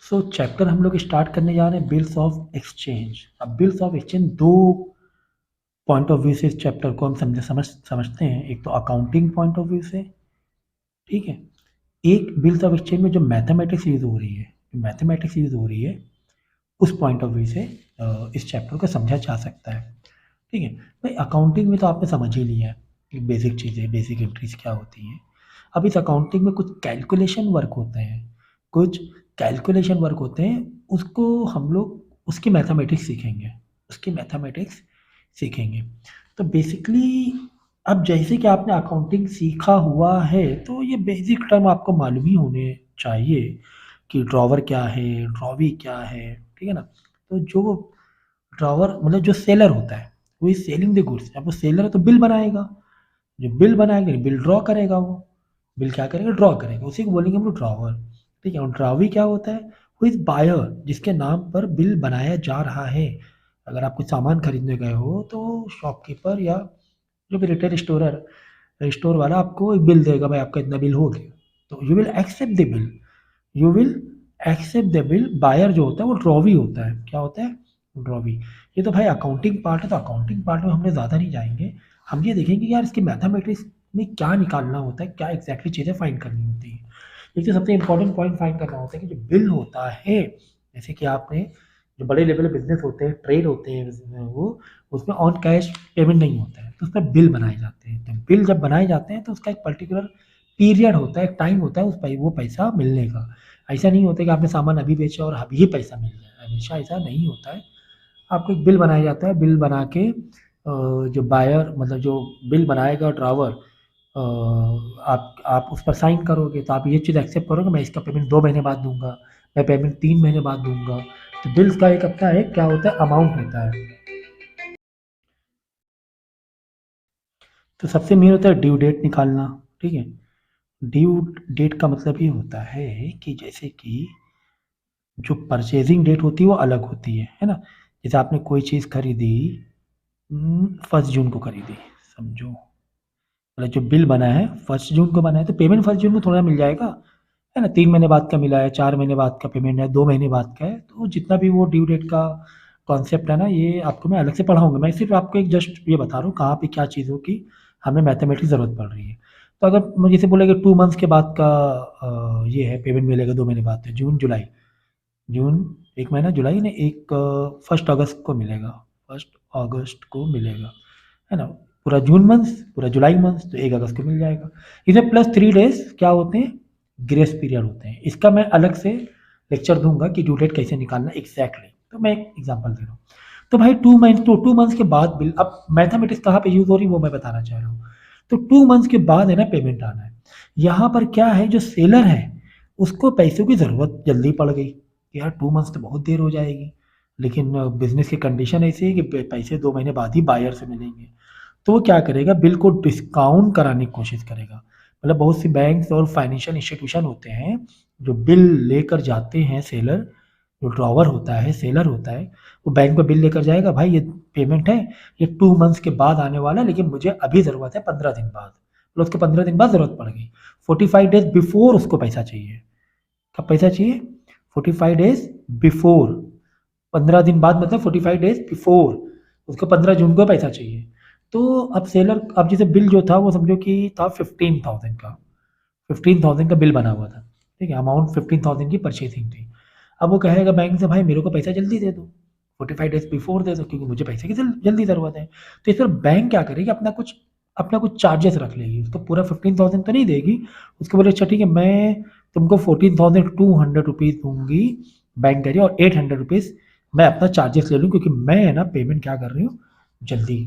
सो chapter हम लोग start करने जा रहे हैं बिल्स ऑफ एक्सचेंज। अब बिल्स ऑफ एक्सचेंज दो पॉइंट ऑफ व्यू से इस चैप्टर को हम समझते हैं। एक तो अकाउंटिंग पॉइंट ऑफ व्यू से, ठीक है। एक बिल्स ऑफ एक्सचेंज में जो मैथमेटिक्स यूज हो रही है, उस पॉइंट ऑफ व्यू से इस चैप्टर को समझा जा सकता है, ठीक है। भाई अकाउंटिंग में तो आपने समझ ही लिया है कि बेसिक चीज़ें, बेसिक एंट्रीज क्या होती हैं। अब इस अकाउंटिंग में कुछ कैलकुलेशन वर्क होते हैं, उसको हम लोग उसकी मैथमेटिक्स सीखेंगे। तो बेसिकली अब जैसे कि आपने अकाउंटिंग सीखा हुआ है तो ये बेसिक टर्म आपको मालूम ही होने चाहिए कि ड्रॉवर क्या है, ड्रॉवी क्या है, ठीक है ना। तो जो ड्रॉवर मतलब जो सेलर होता है वो इज सेलिंग द गुड्स। अब वो सेलर है तो बिल बनाएगा, जो बिल बनाएगा बिल ड्रॉ करेगा, वो बिल क्या करेगा, ड्रॉ करेगा, उसी को बोलेंगे हम लोग ड्रॉवर, ठीक है। और ड्रावी क्या होता है, वो इज बायर, जिसके नाम पर बिल बनाया जा रहा है। अगर आप कुछ सामान खरीदने गए हो तो शॉपकीपर या जो भी स्टोर वाला आपको एक बिल देगा, भाई आपका इतना बिल हो गया, तो you will accept the bill. Buyer जो होता है वो ड्रॉवी होता है। क्या होता है, ड्रॉवी। ये तो भाई अकाउंटिंग पार्ट है, तो अकाउंटिंग पार्ट में हमने ज़्यादा नहीं जाएंगे। हम ये देखेंगे कि यार इसकी मैथमेटिक्स में क्या निकालना होता है, क्या एग्जैक्टली चीज़ें फाइंड करनी होती है। एक तो सबसे इंपॉर्टेंट पॉइंट फाइंड करना होता है कि जो बिल होता है, जैसे कि आपने जो बड़े लेवल बिजनेस होते हैं, ट्रेड होते हैं, वो उसमें ऑन कैश पेमेंट नहीं होता है, तो उस पर बिल बनाए जाते हैं। तो बिल जब बनाए जाते हैं तो उसका एक पर्टिकुलर पीरियड होता है, एक टाइम होता है वो पैसा मिलने का। ऐसा नहीं होता कि आपने सामान अभी बेचा और अभी ही पैसा मिल जाए, हमेशा ऐसा नहीं होता है। आपको एक बिल बनाया जाता है, बिल बना के जो बायर मतलब जो बिल बनाएगा ड्रावर, आप उस पर साइन करोगे तो आप ये चीज़ एक्सेप्ट करोगे, मैं इसका पेमेंट 2 महीने बाद दूंगा, मैं पेमेंट 3 महीने बाद दूंगा। तो बिल्स का एक अपना एक क्या होता है, अमाउंट होता है। तो सबसे मेन होता है ड्यू डेट निकालना, ठीक है। ड्यू डेट का मतलब ये होता है कि जैसे कि जो परचेजिंग डेट होती है वो अलग होती है ना। जैसे आपने कोई चीज़ खरीदी 1 जून को खरीदी, समझो, मतलब जो बिल बना है 1 जून को बना है, तो पेमेंट 1 जून को थोड़ा मिल जाएगा, है ना। 3 महीने बाद का मिला है, 4 महीने बाद का पेमेंट है, 2 महीने बाद का है, तो जितना भी वो ड्यू डेट का कॉन्सेप्ट है ना, ये आपको मैं अलग से पढ़ाऊंगा। मैं सिर्फ आपको एक जस्ट ये बता रहा हूँ कहाँ पे क्या चीज़ों की हमें मैथमेटिक्स ज़रूरत पड़ रही है। तो अगर मुझे जैसे बोलेगा 2 मंथ्स के बाद का ये है पेमेंट मिलेगा, 2 महीने बाद, तो जून 1 महीना, जुलाई ने 1 अगस्त को मिलेगा, 1 अगस्त को मिलेगा, है ना। पूरा जून मंथ, पूरा जुलाई मंथ, तो 1 अगस्त को मिल जाएगा। इसमें +3 डेज क्या होते हैं, ग्रेस पीरियड होते हैं। इसका मैं अलग से लेक्चर दूंगा कि ड्यू डेट कैसे निकालना एग्जैक्टली। तो मैं एक एग्जांपल दे रहा हूँ। तो भाई 2 मंथ्स के बाद बिल, अब मैथमेटिक्स कहाँ पे यूज हो रही है वो मैं बताना चाह रहा हूँ। तो 2 मंथ्स के बाद है ना पेमेंट आना है। यहाँ पर क्या है, जो सेलर है उसको पैसों की ज़रूरत जल्दी पड़ गई कि यार 2 मंथ्स तो बहुत देर हो जाएगी, लेकिन बिजनेस की कंडीशन ऐसी है कि पैसे 2 महीने बाद ही बायर से मिलेंगे। तो वो क्या करेगा, बिल को डिस्काउंट कराने की कोशिश करेगा। मतलब बहुत सी बैंक्स और फाइनेंशियल इंस्टीट्यूशन होते हैं जो बिल लेकर जाते हैं, सेलर जो ड्रॉवर होता है, सेलर होता है, वो बैंक में बिल लेकर जाएगा, भाई ये पेमेंट है, ये 2 मंथ्स के बाद आने वाला है, लेकिन मुझे अभी ज़रूरत है 15 दिन बाद। मतलब उसके 15 दिन बाद ज़रूरत पड़ गई, 45 डेज बिफोर उसको पैसा चाहिए। कब पैसा चाहिए, 45 डेज बिफोर, 15 दिन बाद मतलब 45 डेज बिफोर, उसको 15 जून को पैसा चाहिए। तो अब सेलर, अब जैसे बिल जो था वो समझो कि था 15,000 का, 15,000 का बिल बना हुआ था, ठीक है। अमाउंट 15,000 की परचेसिंग थी। अब वो कहेगा बैंक से, भाई मेरे को पैसा जल्दी दे दो, 45 डेज बिफोर दे दो, क्योंकि मुझे पैसे की जल्दी ज़रूरत है। तो इस पर बैंक क्या करेगी, अपना कुछ चार्जेस रख लेगी, उसको पूरा 15,000 तो नहीं देगी। उसको बोले अच्छा ठीक है, मैं तुमको 14,200 रुपीज़ दूंगी, बैंक कह रही है, और 800 रुपीज़ मैं अपना चार्जेस ले लूँ, क्योंकि मैं है ना पेमेंट क्या कर रही हूँ, जल्दी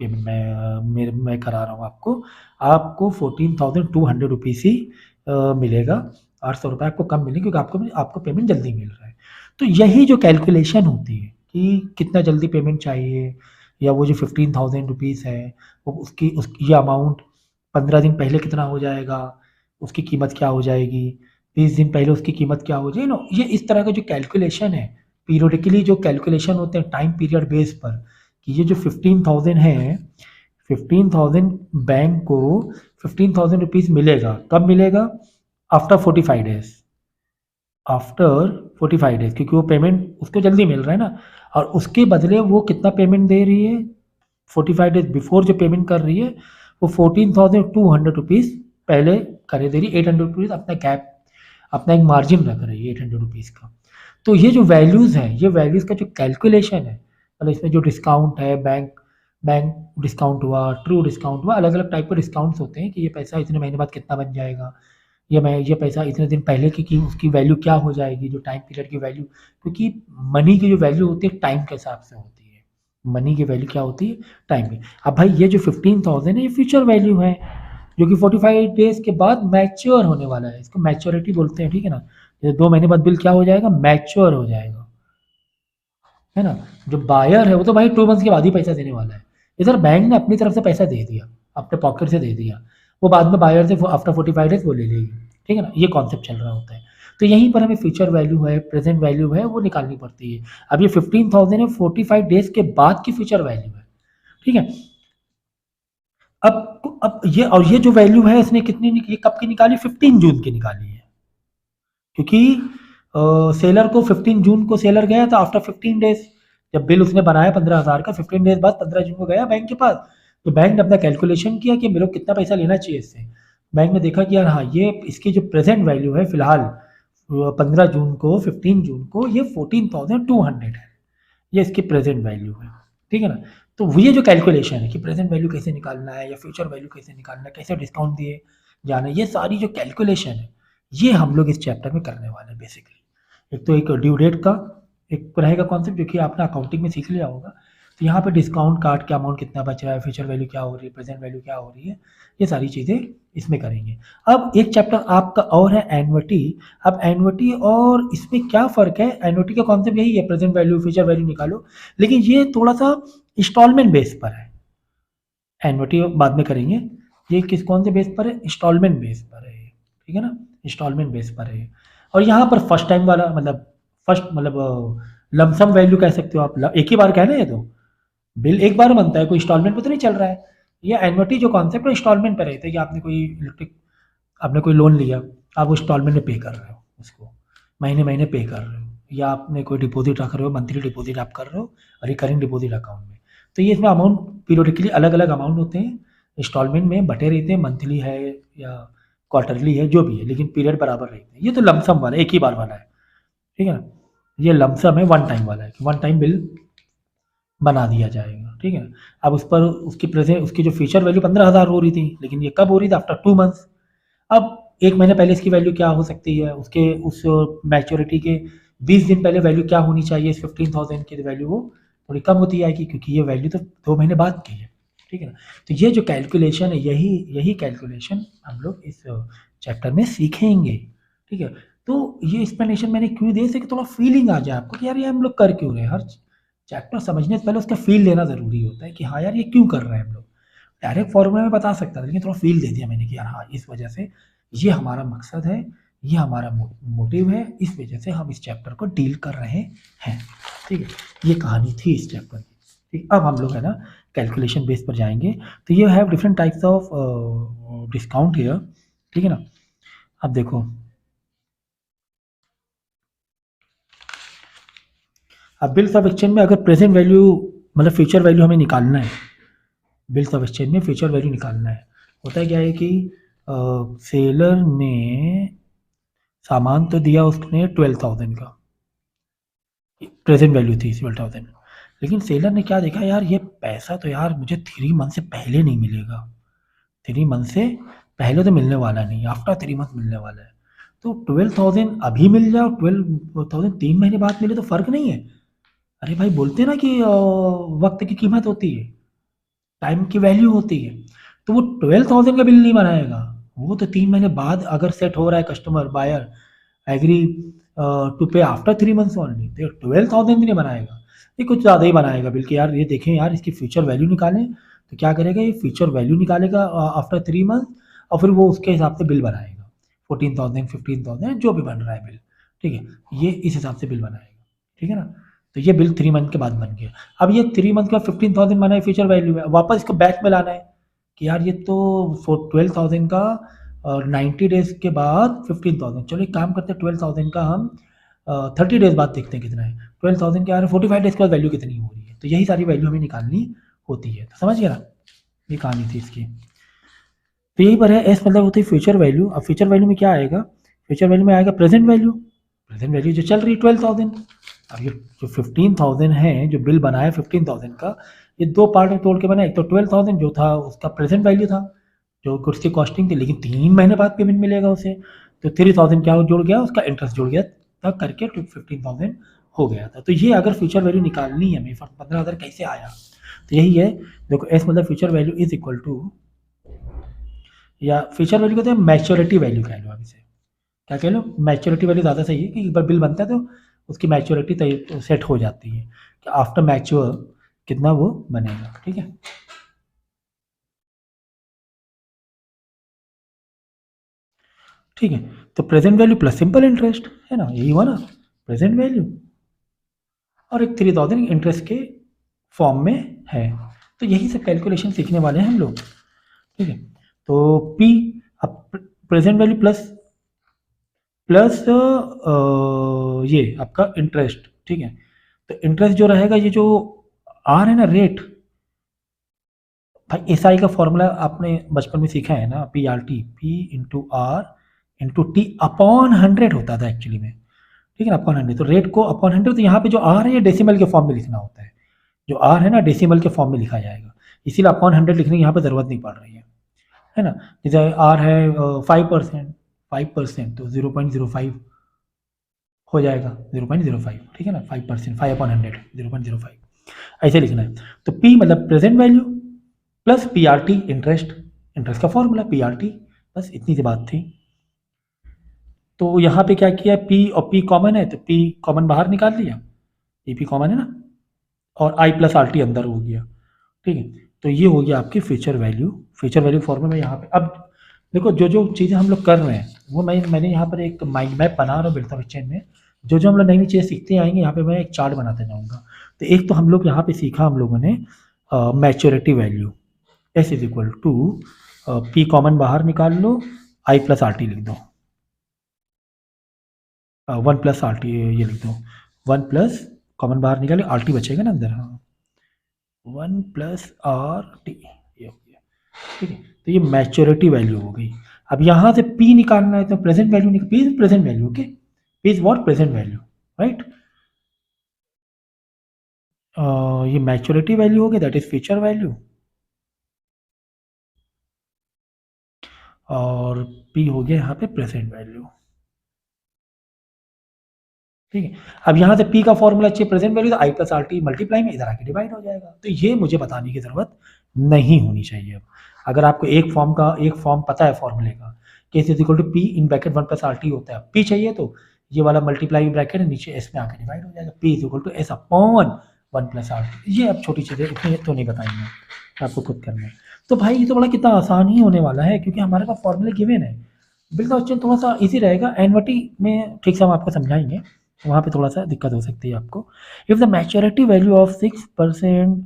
पेमेंट मैं करा रहा हूँ आपको। आपको 14,200 रुपीज़ ही मिलेगा, 800 रुपये आपको कम मिलेंगे, क्योंकि आपको आपको पेमेंट जल्दी मिल रहा है। तो यही जो कैलकुलेशन होती है कि कितना जल्दी पेमेंट चाहिए, या वो जो 15,000 रुपीज़ है, वो उसकी ये अमाउंट 15 दिन पहले कितना हो जाएगा, उसकी कीमत क्या हो जाएगी, 20 दिन पहले उसकी कीमत क्या हो जाएगी, नो ये इस तरह का जो कैलकुलेशन है, पीरियडिकली जो कैलकुलेशन होते हैं टाइम पीरियड बेस पर, कि ये जो 15,000 है, 15,000 बैंक को 15,000 रुपीज़ मिलेगा, कब मिलेगा, आफ्टर 45 डेज। आफ्टर 45 डेज, क्योंकि वो पेमेंट उसको जल्दी मिल रहा है ना, और उसके बदले वो कितना पेमेंट दे रही है, 45 डेज बिफोर जो पेमेंट कर रही है वो 14,200 रुपीज़ पहले करे दे रही है, 800 रुपीज़ अपना कैप, अपना एक मार्जिन रख रही है 800 रुपीज़ का। तो ये जो वैल्यूज़ हैं, ये वैल्यूज़ का जो कैलकुलेशन है, मतलब इसमें जो डिस्काउंट है, बैंक बैंक डिस्काउंट हुआ, ट्रू डिस्काउंट हुआ, अलग अलग टाइप के डिस्काउंट्स होते हैं कि ये पैसा इतने महीने बाद कितना बन जाएगा, ये पैसा इतने दिन पहले की उसकी वैल्यू क्या हो जाएगी, जो टाइम पीरियड की वैल्यू, क्योंकि मनी की जो वैल्यू होती है टाइम के हिसाब से होती है। मनी की वैल्यू क्या होती है, टाइम की। अब भाई ये जो 15,000 है ये फ्यूचर वैल्यू है, जो कि 45 डेज के बाद मैच्योर होने वाला है, इसको मैच्योरिटी बोलते हैं, ठीक है ना। जैसे 2 महीने बाद बिल क्या हो जाएगा, मैच्योर हो जाएगा, है ना। जो बायर है वो तो भाई 2 मंथ्स के बाद ही पैसा देने वाला है। इधर बैंक ने अपनी तरफ से पैसा दे दिया, अपने पॉकेट से दे दिया, वो बाद में बायर से आफ्टर 45 डेज वो ले लेगी, ठीक है ना। ये कॉन्सेप्ट चल रहा होता है। तो यहीं पर हमें फ्यूचर वैल्यू है, प्रेजेंट वैल्यू है, वो निकालनी पड़ती है। अब ये 15,000 है, 45 डेज के बाद की फ्यूचर वैल्यू है, ठीक है। अब ये, और ये जो वैल्यू है इसने कितनी ये कब की निकाली, 15 जून की निकाली है, क्योंकि सेलर को 15 जून को सेलर गया था, आफ्टर 15 डेज जब बिल उसने बनाया 15,000 का, 15 डेज बाद 15 जून को गया बैंक के पास, तो बैंक ने अपना कैलकुलेशन किया कि मेरे को कितना पैसा लेना चाहिए इससे। बैंक ने देखा कि यार हाँ, ये इसकी जो प्रेजेंट वैल्यू है फिलहाल 15 जून को, 15 जून को ये 14,200 है, ये इसकी प्रेजेंट वैल्यू है, ठीक है ना। तो वो ये जो कैलकुलेशन है कि प्रेजेंट वैल्यू कैसे निकालना है या फ्यूचर वैल्यू कैसे निकालना है, कैसे डिस्काउंट दिए जाना है, ये सारी जो कैलकुलेशन है ये हम लोग इस चैप्टर में करने वाले हैं बेसिकली। एक तो एक ड्यू डेट का एक रहेगा कॉन्सेप्ट, जो कि आपने अकाउंटिंग में सीख लिया होगा। तो यहाँ पे डिस्काउंट कार्ड का अमाउंट कितना बच रहा है, फ्यूचर वैल्यू क्या हो रही है, प्रेजेंट वैल्यू क्या हो रही है, ये सारी चीज़ें इसमें करेंगे। अब एक चैप्टर आपका और है एन्युटी। अब एन्युटी और इसमें क्या फ़र्क है, एन्युटी का कॉन्सेप्ट यही है, प्रेजेंट वैल्यू फ्यूचर वैल्यू निकालो, लेकिन ये थोड़ा सा इंस्टॉलमेंट बेस पर है। एन्युटी बाद में करेंगे, ये किस कौन से बेस पर है, इंस्टॉलमेंट बेस पर है, ठीक है ना, इंस्टॉलमेंट बेस पर है। और यहाँ पर फर्स्ट टाइम वाला मतलब फर्स्ट मतलब लमसम वैल्यू कह सकते हो आप, एक ही बार कहना है, ये तो बिल एक बार बनता है, कोई इंस्टॉलमेंट पे तो नहीं चल रहा है। ये एन्युटी जो कॉन्सेप्ट है इंस्टॉलमेंट पे रहता है, कि आपने कोई इलेक्ट्रिक, आपने कोई लोन लिया, आप वो इंस्टॉलमेंट में पे कर रहे हो उसको, महीने महीने पे कर रहे हो, या आपने कोई डिपॉजिट रख रहे हो, मंथली डिपॉजिट आप कर रहे हो रिकरिंग डिपॉजिट अकाउंट में। तो ये इसमें अमाउंट पीरियडिकली अलग अलग अमाउंट होते हैं, इंस्टॉलमेंट में बटे रहते हैं, मंथली है या क्वार्टरली है जो भी है, लेकिन पीरियड बराबर रहते हैं। ये तो लमसम वाला एक ही बार वाला है, ठीक है ना। ये लमसम है, वन टाइम वाला है कि वन टाइम बिल बना दिया जाएगा, ठीक है। अब उस पर उसकी प्रेजेंट उसकी जो फ्यूचर वैल्यू 15,000 हो रही थी, लेकिन ये कब हो रही थी, आफ्टर 2 मंथ्स। अब एक महीने पहले इसकी वैल्यू क्या हो सकती है, उसके उस मैच्योरिटी के 20 दिन पहले वैल्यू क्या होनी चाहिए, इस 15,000 की वैल्यू वो थोड़ी कम होती आएगी, क्योंकि ये वैल्यू तो 2 महीने बाद की है, ठीक है ना। तो ये जो कैलकुलेशन है, यही यही कैलकुलेशन हम लोग इस चैप्टर में सीखेंगे, ठीक है। तो ये एक्सप्लेनेशन मैंने क्यों दिया, इससे कि थोड़ा फीलिंग आ जाए आपको कि यार ये हम लोग कर क्यों रहे हैं, हर चैप्टर समझने से पहले उसका फील लेना ज़रूरी होता है कि हाँ यार ये क्यों कर रहे हैं हम लोग। डायरेक्ट फॉर्मूला में बता सकता था, लेकिन थोड़ा फील दे दिया मैंने कि यार हाँ, इस वजह से ये हमारा मकसद है, ये हमारा मोटिव है, इस वजह से हम इस चैप्टर को डील कर रहे हैं, ठीक है। ये कहानी थी इस चैप्टर की, ठीक। अब हम लोग है ना कैलकुलेशन बेस पर जाएंगे। तो ये have different types of discount here, ठीक है ना। अब देखो, अब बिल्स ऑफ एक्सचेंज में अगर प्रेजेंट वैल्यू मतलब फ्यूचर वैल्यू हमें निकालना है, बिल्स ऑफ एक्सचेंज में फ्यूचर वैल्यू निकालना है, होता है क्या है कि सेलर ने सामान तो दिया उसने 12,000 का, प्रेजेंट वैल्यू थी 12,000, लेकिन सेलर ने क्या देखा, यार ये पैसा तो यार मुझे 3 मंथ से पहले नहीं मिलेगा, 3 मंथ से पहले तो मिलने वाला नहीं, आफ्टर 3 मंथ मिलने वाला है। तो 12,000 अभी मिल जाओ, 12,000 3 महीने बाद मिले तो फ़र्क नहीं है। अरे भाई बोलते हैं ना कि वक्त की कीमत होती है, टाइम की वैल्यू होती है। तो वो 12,000 का बिल नहीं बनाएगा, वो तो 3 महीने बाद अगर सेट हो रहा है, कस्टमर बायर एग्री टू पे आफ्टर 3 मंथ्स ओनली, तो 12,000 भी नहीं बनाएगा, ये कुछ ज़्यादा ही बनाएगा बिल कि यार ये देखें यार इसकी फ्यूचर वैल्यू निकालें। तो क्या करेगा, ये फ्यूचर वैल्यू निकालेगा आफ्टर 3 मंथ, और फिर वो उसके हिसाब से बिल बनाएगा, 14,000 15,000 जो भी बन रहा है बिल, ठीक है, ये इस हिसाब से बिल बनाएगा, ठीक है ना। तो ये बिल 3 मंथ के बाद बन गया। अब ये 3 मंथ का 15,000 बना है, फ्यूचर वैल्यू है, वापस इसको बैक में लाना है कि यार ये तो 12,000 का और 90 डेज के बाद 15,000। चलो एक काम करते हैं, 12,000 का हम 30 डेज बाद देखते हैं कितना है। 12,000 के आ रहे 45 डेज के बाद वैल्यू कितनी हो रही है, तो यही सारी वैल्यू हमें निकालनी होती है। तो समझ गया ना, ये कहानी थी इसकी। तो यही पर है, एस मतलब होती है फ्यूचर वैल्यू। अब फ्यूचर वैल्यू में क्या आएगा, फ्यूचर वैल्यू में आएगा प्रेजेंट वैल्यू। प्रेजेंट वैल्यू जो चल रही है 12,000। अब ये जो 15,000 है, जो बिल बना है 15,000 का, ये दो पार्ट में तोड़ के बना। एक तो 12,000 जो था उसका प्रेजेंट वैल्यू था, जो गुड्स की कॉस्टिंग थी, लेकिन 3 महीने बाद पेमेंट मिलेगा उसे। तो 3,000 क्या जुड़ गया, उसका इंटरेस्ट जुड़ गया, तब करके 15,000 हो गया था। तो ये अगर फ्यूचर वैल्यू निकालनी है हमें, 15,000 कैसे आया, तो यही है। देखो एस मतलब future value is equal to, या फ्यूचर वैल्यू कहते हैं मैच्योरिटी वैल्यू कह लो। अब इसे क्या कह लो, मैच्योरिटी वैल्यू ज़्यादा सही है कि एक बार बिल बनता है तो उसकी मैच्योरिटी सेट हो जाती है कि आफ्टर मैच्योर कितना वो बनेगा। ठीक है, ठीक है। तो present value plus simple interest है ना, यही हुआ ना, प्रेजेंट वैल्यू और एक 3,000 इंटरेस्ट के फॉर्म में है। तो यही सब कैलकुलेशन सीखने वाले हैं हम लोग। ठीक है, तो पी, अब प्रेजेंट वैल्यू प्लस प्लस ये आपका इंटरेस्ट। ठीक है, तो इंटरेस्ट जो रहेगा, ये जो आर है ना, रेट, भाई एस आई का फॉर्मूला आपने बचपन में सीखा है ना, P R T, P into R into T upon 100 होता था एक्चुअली में। ठीक है ना, अपॉन 100। तो रेट को अपॉन 100, तो यहाँ पे जो आर है ये डेसिमल के फॉर्म में लिखना होता है। जो आर है ना, डेसिमल के फॉर्म में लिखा जाएगा, इसीलिए अपॉन 100 लिखने की यहाँ पे जरूरत नहीं पड़ रही है ना। जैसे आर है 5%, 5% तो 0.05 हो जाएगा, 0.05। ठीक है ना, 5%, 5/100, 0.05 ऐसे लिखना है। तो P मतलब present value plus P R T interest, interest का फॉर्मूला पी आर टी, बस इतनी सी बात थी। तो यहाँ पे क्या किया, P और P कॉमन है तो P कॉमन बाहर निकाल लिया, ये P कॉमन है ना, और I प्लस आर टी अंदर हो गया। ठीक है, तो ये हो गया आपकी future value. Future value formula में यहाँ पे अब देखो, जो जो चीज़ें हम लोग कर रहे हैं वो मैंने यहाँ पर एक माइंड मैप बना रहा हूँ बिल्डअप चेन में। जो जो हम लोग नई नई चीज़ें सीखते आएंगे, यहाँ पे मैं एक चार्ट बनाते जाऊँगा। तो एक तो हम लोग यहाँ पे सीखा हम लोगों ने maturity value, S is equal to P common बाहर निकाल लो, आई प्लस आर टी लिख दो, 1 प्लस आर टी ये लिख दो, 1 प्लस कॉमन बाहर निकाले, आर टी बचेगा ना अंदर, हाँ, 1 प्लस आर टी, ये हो गया। ठीक है, तो ये मैच्योरिटी वैल्यू हो गई। अब यहाँ से P निकालना है तो प्रेजेंट वैल्यू निकाल, P is present value, okay, P is what, present value, right. ये मैच्योरिटी वैल्यू हो गया, दैट इज फ्यूचर वैल्यू, और P हो गया यहाँ पे प्रेजेंट वैल्यू। ठीक है, अब यहाँ से P का फॉर्मूला चाहिए प्रेजेंट वैल्यू, तो आई प्लस आर टी मल्टीप्लाई में इधर आके डिवाइड हो जाएगा। तो ये मुझे बताने की जरूरत नहीं होनी चाहिए। अब अगर आपको एक फॉर्म पता है फॉर्मूले का, case is equal to P in bracket 1 plus R T होता है, पी चाहिए तो ये वाला मल्टीप्लाई ब्रैकेट नीचे एस में आके डिवाइड हो जाएगा, P is equal to S upon 1 plus R T. ये अब छोटी चीज़ें इतनी तो नहीं बताएंगे, आपको खुद करना है। तो भाई ये तो बड़ा कितना आसान ही होने वाला है, क्योंकि हमारे पास फॉर्मूले गिवन है। बिल्कुल क्वेश्चन थोड़ा सा इजी रहेगा, एनवटी में ठीक से हम आपको समझाएंगे, वहाँ पे थोड़ा सा दिक्कत हो सकती है आपको। If the maturity value of 6%,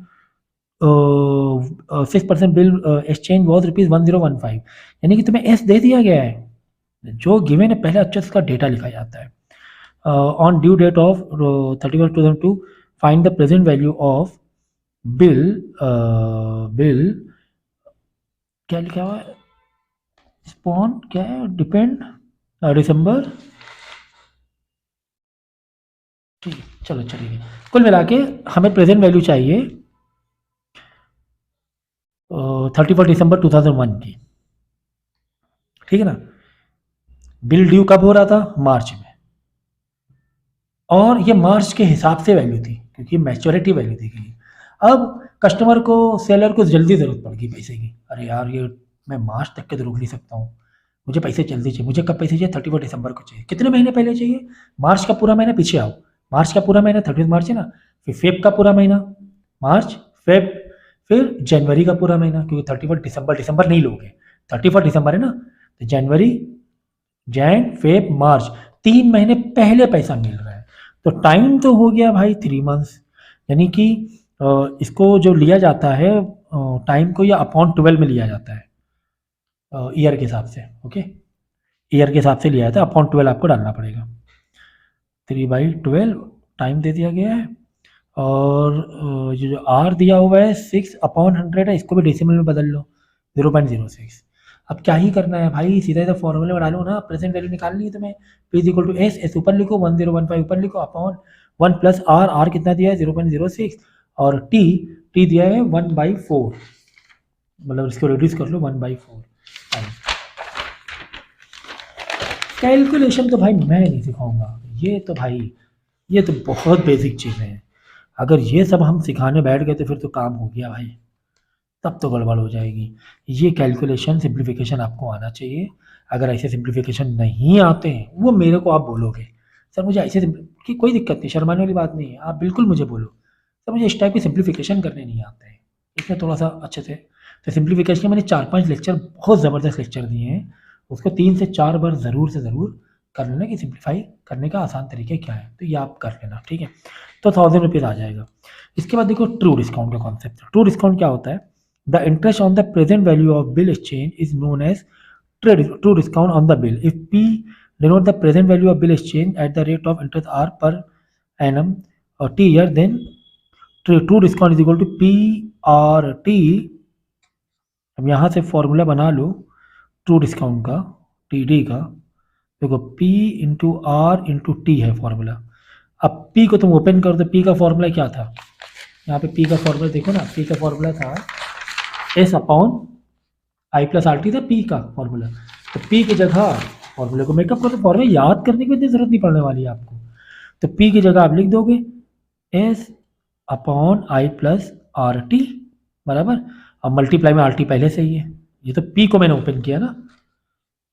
6% bill exchange was ₹1015, यानी कि तुम्हें एस दे दिया गया है, जो गिवन है पहले अच्छे से उसका डेटा लिखा जाता है। On due date of 31/2002 find the present value of bill, bill क्या लिखा हुआ है, स्पॉन क्या है, डिपेंड दिसंबर। ठीक है, चलो चलिए, कुल मिला के हमें प्रेजेंट वैल्यू चाहिए 31 दिसंबर 2001 की। ठीक है ना, बिल ड्यू कब हो रहा था, मार्च में, और ये मार्च के हिसाब से वैल्यू थी क्योंकि मैच्योरिटी वैल्यू दी गई। अब कस्टमर को, सेलर को जल्दी ज़रूरत पड़ गई पैसे की, अरे यार ये मैं मार्च तक के तो रोक नहीं सकता हूँ, मुझे पैसे जल्दी चाहिए। मुझे कब पैसे चाहिए, 31 दिसंबर को चाहिए। कितने महीने पहले चाहिए, मार्च का पूरा महीना पीछे आओ, मार्च का पूरा महीना 30 मार्च है ना, फिर फेब का पूरा महीना, मार्च फेब, फिर जनवरी का पूरा महीना, क्योंकि 31 दिसंबर, दिसंबर नहीं लोगे, 31 दिसंबर है ना, तो जनवरी, जैन फेब मार्च, 3 महीने पहले पैसा मिल रहा है। तो टाइम तो हो गया भाई 3 मंथ्स, यानी कि इसको जो लिया जाता है टाइम को, या अपॉन 12 में लिया जाता है, ईयर के हिसाब से, ओके, ईयर के हिसाब से लिया है, तो अपॉन 12 आपको डालना पड़ेगा। 3/12 टाइम दे दिया गया है, और ये जो आर दिया हुआ है 6/100 है, इसको भी डेसिमल में बदल लो 0.06। अब क्या ही करना है भाई, सीधा सीधा फॉर्मूले में डालो ना, प्रेजेंट वैल्यू निकालनी है तुम्हें। P is equal to S, S ऊपर लिखो, 1015 ऊपर लिखो, अपॉन 1 प्लस आर, आर कितना दिया है 0.06, और टी, टी दिया है 1/4, मतलब इसको रिड्यूस कर लो 1/4। कैलकुलेशन तो भाई मैं नहीं सिखाऊंगा, ये तो भाई ये तो बहुत बेसिक चीज़ें हैं, अगर ये सब हम सिखाने बैठ गए तो फिर तो काम हो गया भाई, तब तो गड़बड़ हो जाएगी। ये कैलकुलेशन सिंप्लीफिकेशन आपको आना चाहिए। अगर ऐसे सिंप्लीफिकेशन नहीं आते हैं, वो मेरे को आप बोलोगे सर मुझे ऐसे कि कोई दिक्कत नहीं, शर्माने वाली बात नहीं है, आप बिल्कुल मुझे बोलो सर मुझे इस टाइप की सिंप्लीफिकेशन करने नहीं आते हैं, इसमें थोड़ा सा अच्छे से। तो सिंप्लीफिकेशन के मैंने 4-5 लेक्चर, बहुत ज़बरदस्त लेक्चर दिए हैं, उसको 3 से 4 बार ज़रूर से ज़रूर कर लेना कि सिंप्लीफाई करने का आसान तरीके क्या है, तो ये आप कर लेना, ठीक है। तो 1000 रुपीज़ आ जाएगा। इसके बाद देखो ट्रू डिस्काउंट का कॉन्सेप्ट। ट्रू डिस्काउंट क्या होता है? The interest on the present value of bill exchange is known as true discount on the bill. If P denote the present value of bill exchange at the rate of interest R per annum or T year, then true discount is equal to P R T। अब यहाँ से formula बना लो true discount का, T D का। देखो P into R into T है formula. अब P को तुम ओपन कर दो, P का फॉर्मूला क्या था? यहाँ पे P का फॉर्मूला देखो ना, P का फॉर्मूला था S upon I plus R T था पी का फॉर्मूला। तो पी की जगह फॉर्मूले को मेकअप करो, फॉर्मूला याद करने की इतनी जरूरत नहीं पड़ने वाली है आपको। तो पी की जगह आप लिख दोगे S upon I plus R T बराबर, अब मल्टीप्लाई में आर टी पहले से ही है, ये तो पी को मैंने ओपन किया ना,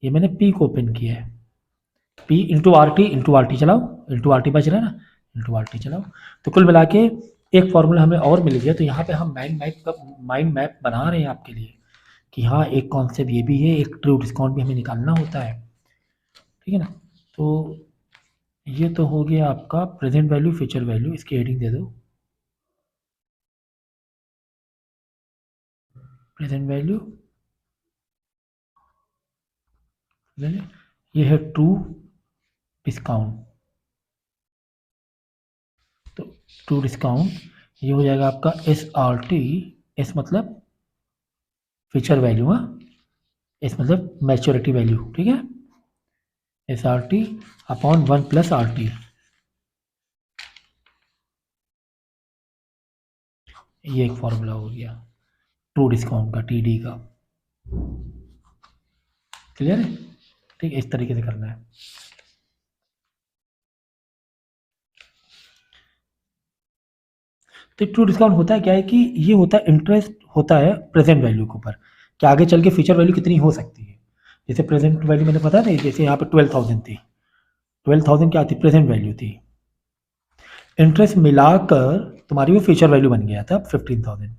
ये मैंने पी को ओपन किया है, पी इंटू आर टी चलाओ, इंटू आर टी बच रहा है ना, इंटू आर टी चलाओ। तो कुल मिला के एक फॉर्मूला हमें और मिल गया। तो यहाँ पे हम माइंड मैप बना रहे हैं आपके लिए कि हाँ एक कॉन्सेप्ट ये भी है, एक ट्रू डिस्काउंट भी हमें निकालना होता है, ठीक है ना। तो ये तो हो गया आपका प्रेजेंट वैल्यू फ्यूचर वैल्यू, इसकी हेडिंग दे दो प्रेजेंट वैल्यू, ये है ट्रू डिस्काउंट। तो ट्रू डिस्काउंट ये हो जाएगा आपका एस आर टी, एस मतलब फ्यूचर वैल्यू, हाँ एस मतलब मैच्योरिटी वैल्यू, ठीक है, S R T upon 1 plus R T, ये एक फॉर्मूला हो गया ट्रू डिस्काउंट का, टी डी का। क्लियर है? ठीक है, इस तरीके से करना है। तो ट्रू डिस्काउंट होता है क्या है कि ये होता है इंटरेस्ट होता है प्रेजेंट वैल्यू के ऊपर, कि आगे चल के फ्यूचर वैल्यू कितनी हो सकती है। जैसे प्रेजेंट वैल्यू मैंने पता नहीं, जैसे यहाँ पे 12,000 थी, 12,000 क्या थी? प्रेजेंट वैल्यू थी। इंटरेस्ट मिलाकर तुम्हारी वो फ्यूचर वैल्यू बन गया था 15,000,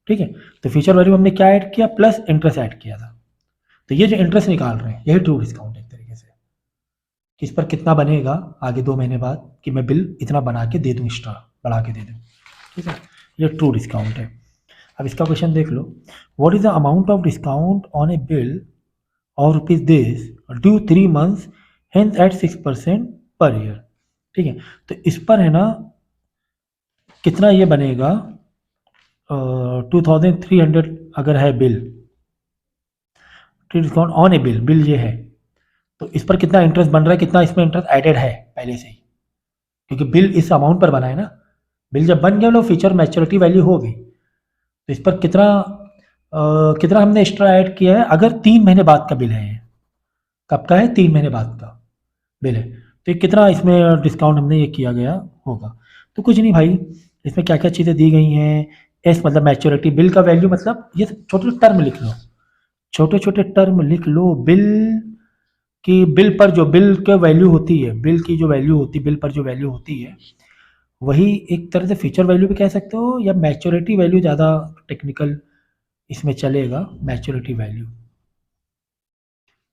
ठीक है। तो फ्यूचर वैल्यू हमने क्या ऐड किया? प्लस इंटरेस्ट ऐड किया था। तो ये जो इंटरेस्ट निकाल रहे हैं यही ट्रू डिस्काउंट है एक तरीके से, कि इस पर कितना बनेगा आगे 2 महीने बाद, कि मैं बिल इतना बना के दे दूँ, एक्स्ट्रा बढ़ा के दे दूँ, ठीक है। ये ट्रू डिस्काउंट है। अब इसका क्वेश्चन देख लो, what is the amount of discount on a bill और rupees this due 3 months hence at 6% per year, ठीक है। तो इस पर है ना कितना ये बनेगा, 2300 अगर है bill, discount on a bill, bill ये है, तो इस पर कितना इंटरेस्ट बन रहा है, कितना इसमें इंटरेस्ट एडेड है पहले से ही, क्योंकि बिल इस अमाउंट पर बना है ना। बिल जब बन गया, लो फ्यूचर मैच्योरिटी वैल्यू हो गई, तो इस पर कितना कितना हमने एक्स्ट्रा ऐड किया है। अगर 3 महीने बाद का बिल है, कब का है? 3 महीने बाद का बिल है, तो कितना इसमें डिस्काउंट हमने ये किया गया होगा। तो कुछ नहीं भाई, इसमें क्या क्या चीज़ें दी गई हैं, एस मतलब मैच्योरिटी, बिल का वैल्यू मतलब ये छोटे टर्म लिख लो, छोटे छोटे टर्म लिख लो। बिल की, बिल पर जो बिल का वैल्यू होती है, बिल की जो वैल्यू होती है, बिल पर जो वैल्यू होती है, वही एक तरह से फ्यूचर वैल्यू भी कह सकते हो, या मैच्योरिटी वैल्यू ज़्यादा टेक्निकल इसमें चलेगा, मैच्योरिटी वैल्यू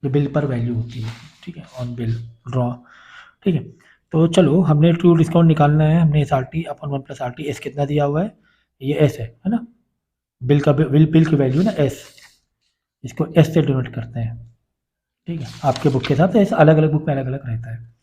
जो बिल पर वैल्यू होती है, ठीक है, ऑन बिल ड्रॉ, ठीक है। तो चलो हमने ट्रू डिस्काउंट निकालना है, हमने एस आर टी अपन 1 प्लस आर टी, एस कितना दिया हुआ है? ये एस है ना, बिल का बिल की वैल्यू ना एस इसको एस से डिनोट करते हैं, ठीक है। आपके बुक के हिसाब से अलग अलग बुक में अलग अलग रहता है।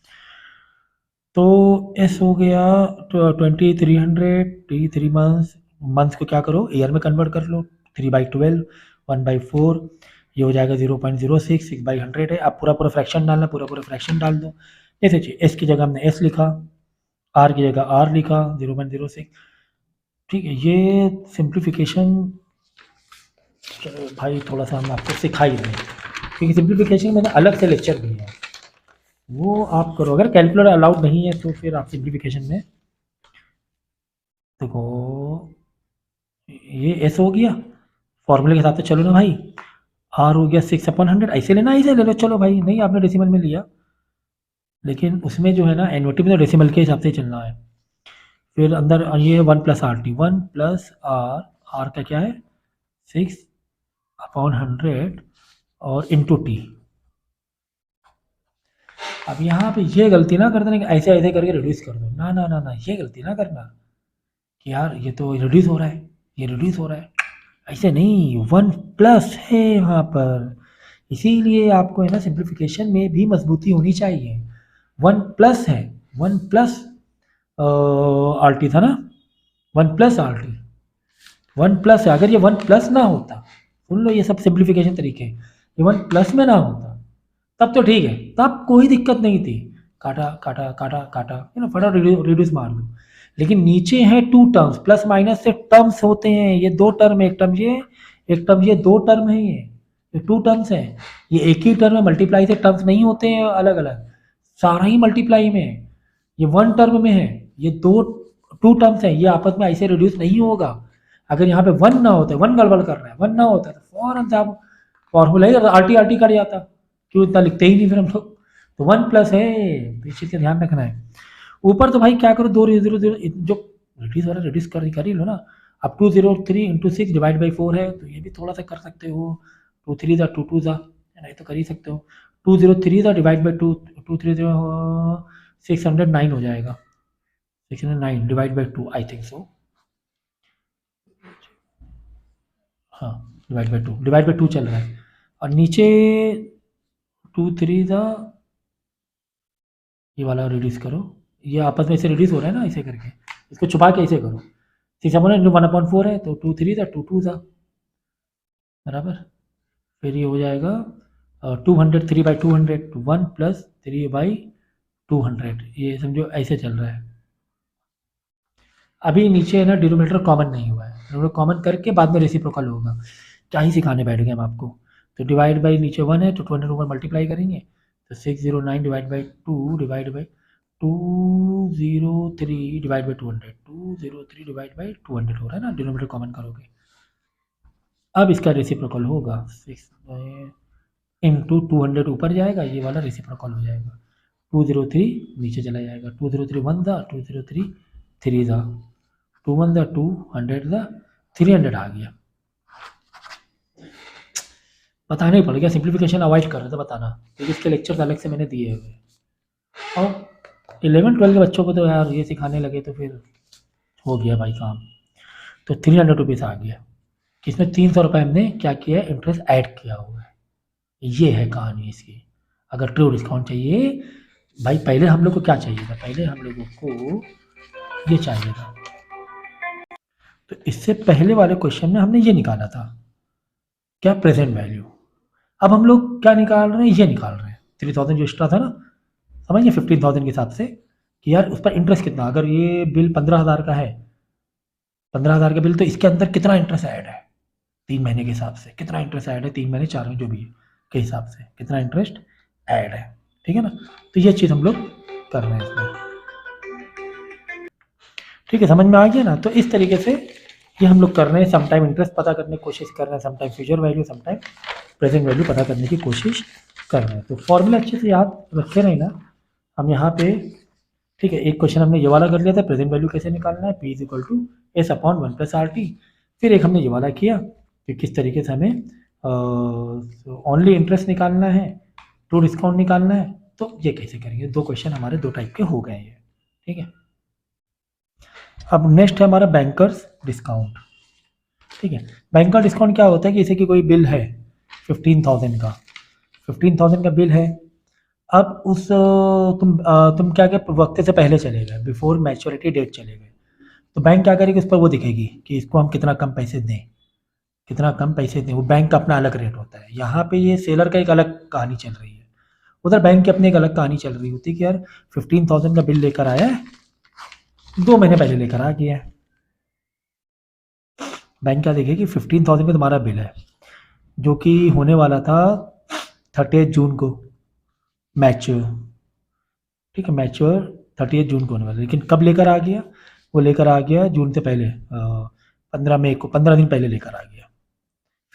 तो एस हो गया 2300, 3 मंथ्स, मंथ को क्या करो ईयर में कन्वर्ट कर लो, 3/12, 1/4, ये हो जाएगा 0.06, 6/100 है। आप पूरा पूरा फ्रैक्शन डालना, पूरा पूरा फ्रैक्शन डाल दो। जैसे एस की जगह हमने एस लिखा, आर की जगह आर लिखा 0.06, ठीक है। ये सिंप्लीफिकेशन भाई थोड़ा सा हम आपको सिखा ही दें, क्योंकि सिंप्लीफिकेशन मैंने अलग से लेक्चर दिए हैं, वो आप करो। अगर कैलकुलेटर अलाउड नहीं है तो फिर आप सिंप्लीफिकेशन में देखो, ये एस हो गया, फॉर्मूले के हिसाब से चलो ना भाई, आर हो गया 6/100, ऐसे लेना, ऐसे ले लो, चलो भाई। नहीं आपने डेसिमल में लिया, लेकिन उसमें जो है ना एनओटी में तो डेसिमल के हिसाब से चलना है। फिर अंदर ये 1+RT, 1+R का क्या है 6/100 और इंटू टी। अब यहाँ पे ये गलती ना कर देना कि ऐसे ऐसे करके रिड्यूस कर दो, ना ना ना ना, ये गलती ना करना कि यार ये तो रिड्यूस हो रहा है, ये रिड्यूस हो रहा है, ऐसे नहीं, 1+ है यहाँ पर। इसीलिए आपको है ना सिंप्लीफिकेशन में भी मजबूती होनी चाहिए। 1+ है, 1+ RT था ना, 1+ RT, 1+ है। अगर ये 1+ ना होता, सुन लो ये सब सिंप्लीफिकेशन तरीके, ये 1+ में ना होता तब तो ठीक है, तब कोई दिक्कत नहीं थी, काटा काटा काटा काटा, है ना, फटाफट रिड्यूस मार दो। लेकिन नीचे है 2 टर्म्स, प्लस माइनस से टर्म्स होते हैं, ये 2 टर्म, एक टर्म ये, एक टर्म ये, 2 टर्म है, ये 2 टर्म्स है। ये एक ही टर्म में मल्टीप्लाई से टर्म्स नहीं होते हैं अलग अलग, सारा ही मल्टीप्लाई में है। ये 1 टर्म में है, ये 2 टर्म्स है, ये आपस में ऐसे रिड्यूस नहीं होगा। अगर यहाँ पे 1 ना होता, 1 गड़बड़ कर रहा है, 1 ना होता तो फौरन से आप फॉर्मूला ही आरटी आरटी कर जाता, क्यों इतना लिखते ही नहीं फिर हम लोग। तो 1+ है, तो इस चीज़ का ध्यान रखना है। ऊपर तो भाई क्या करो, 2 0 0 जो रिड्यूस हो रहा है रिड्यूस कर ही लो ना। अब 203 × 6 /4 है, तो ये भी थोड़ा सा कर सकते हो, 2 3 ज़ा 2 2 ज़ा, नहीं तो कर ही सकते हो। 203 ज़ा /2, 2 3 609 हो जाएगा, 609 /2, आई थिंक सो, हाँ, /2 चल रहा है। और नीचे 2 3 ज़ा, ये वाला रिड्यूस करो, ये आपस में ऐसे रिड्यूस हो रहा है ना, ऐसे करके इसको छुपा के ऐसे करो। 6/1/4 है, तो 2 3 ज़ा 2 2 ज़ा, बराबर। फिर ये हो जाएगा 200, 3/200, 1 + 3/200, ये समझो ऐसे चल रहा है। अभी नीचे है ना डिनोमिनेटर कॉमन नहीं हुआ है, डिनोमिनेटर कॉमन करके बाद में रेसिप्रोकल होगा, क्या ही सिखाने बैठ गए हम आपको। तो डिवाइड बाई नीचे 1 है, तो 200 ऊपर मल्टीप्लाई करेंगे, तो 609 divide by 2 divide by 203 divide by 200, 203 divide by 200 हो रहा है ना, डिनोमिनेटर कॉमन करोगे। अब इसका रेसिप्रोकल होगा 6 इंटू 200 ऊपर जाएगा, ये वाला रेसिप्रोकल हो जाएगा, 203 नीचे चला जाएगा, 203 1 दा, 203 3 दा, 2 1 दा 2, 100 दा 300 आ गया। बताना ही पड़ गया, सिंप्लीफिकेशन अवॉइड कर रहे थे बताना, क्योंकि इसके लेक्चर्स अलग से मैंने दिए हुए। और 11 12 के बच्चों को तो यार ये सिखाने लगे तो फिर हो गया भाई काम। तो 300 रुपीज़ आ गया, इसमें 300 रुपये हमने क्या किया है, इंटरेस्ट ऐड किया हुआ है। ये है कहानी इसकी। अगर ट्रू डिस्काउंट चाहिए भाई, पहले हम लोग को क्या चाहिए था, पहले हम लोगों को ये चाहिए था। तो इससे पहले वाले क्वेश्चन में हमने ये निकाला था, क्या, प्रेजेंट वैल्यू। अब हम लोग क्या निकाल रहे हैं, ये निकाल रहे हैं 3000 जो एक्स्ट्रा था ना, समझिए 15,000 के हिसाब से कि यार उस पर इंटरेस्ट कितना, अगर ये बिल 15,000 का है, 15,000 का बिल, तो इसके अंदर कितना इंटरेस्ट ऐड है 3 महीने के हिसाब से, कितना इंटरेस्ट ऐड है 3 महीने 4 महीने जो भी है के हिसाब से कितना इंटरेस्ट ऐड है, ठीक है ना। तो ये चीज़ हम लोग कर रहे हैं इसमें, ठीक है, समझ में आ गया ना। तो इस तरीके से ये हम लोग कर रहे हैं, समटाइम इंटरेस्ट पता करने की कोशिश कर रहे हैं, sometime future value, sometime present value पता करने की कोशिश कर रहे हैं। तो फॉर्मूला अच्छे से याद रखे नहीं ना हम यहाँ पे, ठीक है। एक क्वेश्चन हमने ये वाला कर लिया था, प्रेजेंट वैल्यू कैसे निकालना है, P = S/1 + RT। फिर एक हमने ये वाला किया कि किस तरीके से हमें ओनली इंटरेस्ट निकालना है, ट्रू डिस्काउंट निकालना है, तो ये कैसे करेंगे। 2 क्वेश्चन हमारे 2 टाइप के हो गए हैं, ठीक है। अब नेक्स्ट है हमारा बैंकर्स डिस्काउंट, ठीक है। बैंकर डिस्काउंट क्या होता है कि जैसे कि कोई बिल है, 15,000 का, 15,000 का बिल है। अब उस तुम क्या क्या वक्त से पहले चले गए, बिफोर मैच्योरिटी डेट चले गए, तो बैंक क्या करेगी, उस पर वो दिखेगी कि इसको हम कितना कम पैसे दें, कितना कम पैसे दें। वो बैंक का अपना अलग रेट होता है। यहाँ पे ये सेलर का एक अलग कहानी चल रही है, उधर बैंक की अपनी एक अलग कहानी चल रही होती है कि यार 15,000 का बिल लेकर आया है, 2 महीने पहले लेकर आ गया है। बैंक क्या देखेगी, 15,000 का तुम्हारा बिल है जो कि होने वाला था 30 जून को मैच्योर, ठीक है, मैच्योर 30 जून को होने वाला, लेकिन कब लेकर आ गया, वो लेकर आ गया जून से पहले, 15 मई को, 15 दिन पहले लेकर आ गया,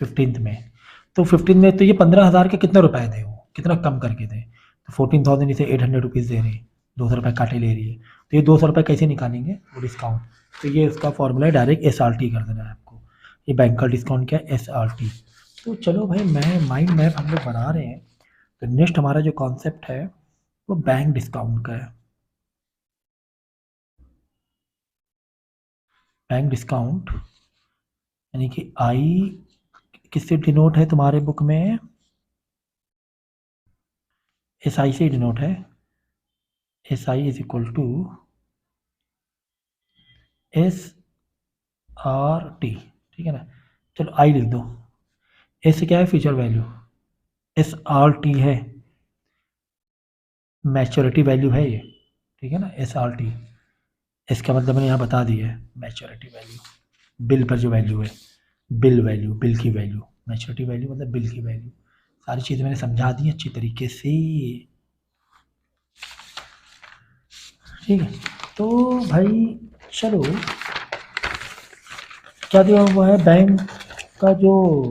15th में। तो 15 में तो ये 15,000 के कितने रुपए दे, वो कितना कम करके दे, तो 14,000 इसे 800 रुपीज़ दे रही है, 200 रुपये काटे ले रही है। तो ये 200 रुपये कैसे निकालेंगे वो डिस्काउंट, तो ये उसका फॉर्मूला है, डायरेक्ट SRT कर देना है आपको। ये बैंक का डिस्काउंट क्या है, SRT। तो चलो भाई, मैं माइंड मैप हम लोग बना रहे हैं, तो नेक्स्ट हमारा जो कॉन्सेप्ट है वो बैंक डिस्काउंट का है। बैंक डिस्काउंट यानी कि आई किससे डिनोट है तुम्हारे बुक में, SI से डिनोट है, SI is equal to SRT, ठीक है ना। चलो आई लिख दो, S क्या है, फ्यूचर वैल्यू, SRT है मैच्योरिटी वैल्यू है ये, ठीक है ना, SRT। इसका मतलब मैंने यहाँ बता दिया है, मैच्योरिटी वैल्यू, बिल पर जो वैल्यू है, बिल वैल्यू, बिल की वैल्यू, मैच्योरिटी वैल्यू मतलब बिल की वैल्यू। सारी चीज़ें मैंने समझा दी अच्छी तरीके से, ठीक है। तो भाई चलो, क्या दिया हुआ है बैंक का, जो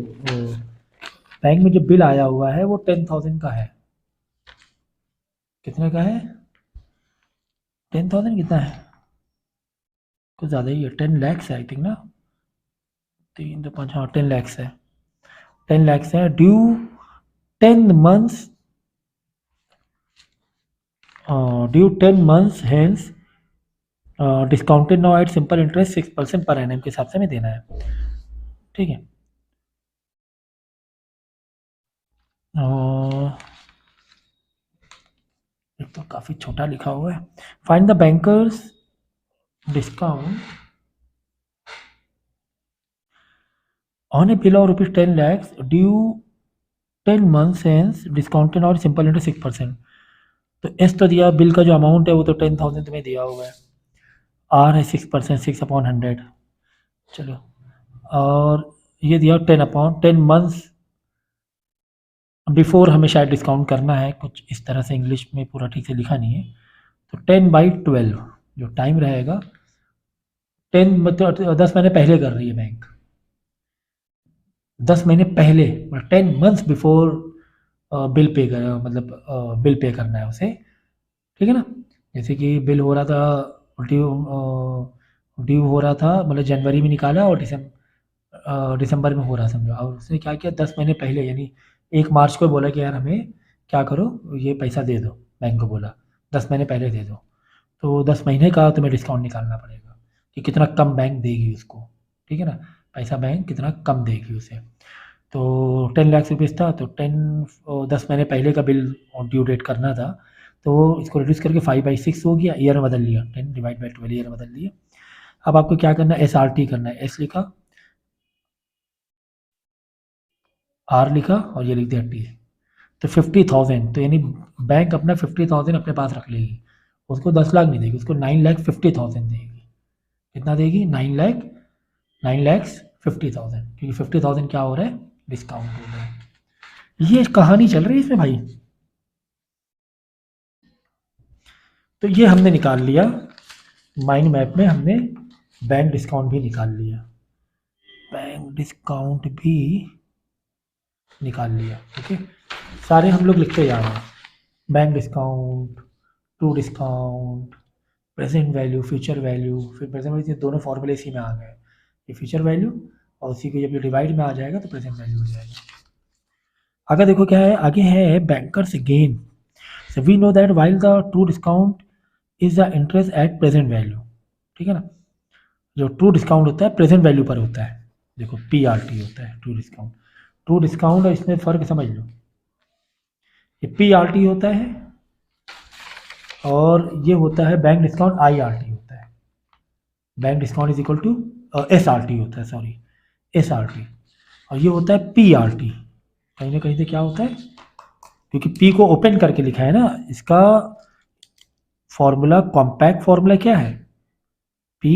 बैंक में जो बिल आया हुआ है वो 10,000 का है। कितने का है, 10,000 कितना है, कुछ ज़्यादा ही है, 10 लैक्स है आई थिंक ना, 3 तो 5, हाँ 10 लैक्स है, 10 लैक्स है, due 10 months, due 10 months hence, discounted now at simple interest 6% per annum के हिसाब से हमें देना है, ठीक है। एक तो काफ़ी छोटा लिखा हुआ है, find the banker's discount on a bill of ₹10 lakhs due 10 months hence discounted और सिंपल इंटरेस्ट 6%। तो एस तो दिया, बिल का जो अमाउंट है वो तो 10,000 तुम्हें दिया हुआ है, आर है 6%, 6/100, चलो, और ये दिया 10 months बिफोर, हमें शायद डिस्काउंट करना है, कुछ इस तरह से, इंग्लिश में पूरा ठीक से लिखा नहीं है। तो 10/12 जो टाइम रहेगा, 10 मतलब 10 महीने पहले कर रही है बैंक, 10 महीने पहले, 10 months बिफोर बिल पे कर, मतलब बिल पे करना है उसे, ठीक है ना। जैसे कि बिल हो रहा था, ड्यू हो रहा था, मतलब जनवरी में निकाला और दिसंबर में हो रहा समझो, और उसने क्या किया, 10 महीने पहले, यानी 1 मार्च को बोला कि यार हमें क्या करो, ये पैसा दे दो, बैंक को बोला 10 महीने पहले दे दो, तो 10 महीने का तुम्हें डिस्काउंट निकालना पड़ेगा कि कितना कम बैंक देगी उसको, ठीक है ना, पैसा बैंक कितना कम देगी उसे। तो 10 लाख रुपीज़ था, तो 10 महीने पहले का बिल और ड्यू डेट करना था, तो इसको रिड्यूस करके 5/6 हो गया, ईयर में बदल लिया, 10/12 ईयर में बदल लिया। अब आपको क्या करना है, SRT करना है, एस लिखा, आर लिखा और ये लिख दिया टी, तो 50,000, तो यानी बैंक अपना 50,000 अपने पास रख लेगी, उसको 10 लाख नहीं देगी, उसको 9,50,000 देगी। कितना देगी, 9,50,000, क्योंकि 50,000 क्या हो रहा है, डिस्काउंट हो रहा है। ये कहानी चल रही है इसमें भाई। तो ये हमने निकाल लिया, माइंड मैप में हमने बैंक डिस्काउंट भी निकाल लिया, बैंक डिस्काउंट भी निकाल लिया, ओके। सारे हम लोग लिखते जा रहे हैं, bank discount, true discount, present value, future value, फिर प्रेजेंट वैल्यू, दोनों फॉर्मूले इसी में आ गए, ये फ्यूचर वैल्यू, और उसी को जब ये डिवाइड में आ जाएगा तो प्रेजेंट वैल्यू हो जाएगा। आगे देखो क्या है, आगे है banker's gain. So we know that while the true discount is the interest at present value, ठीक है ना। जो ट्रू डिस्काउंट होता है प्रेजेंट वैल्यू पर होता है, देखो PRT होता है ट्रू डिस्काउंट, ट्रू डिस्काउंट और इसमें फ़र्क समझ लो, ये PRT होता है और ये होता है बैंक डिस्काउंट IRT होता है। Bank discount is equal to SRT होता है, सॉरी SRT, और ये होता है PRT। कहीं ना कहीं से क्या होता है, क्योंकि P को ओपन करके लिखा है ना, इसका फॉर्मूला कॉम्पैक्ट फॉर्मूला क्या है, P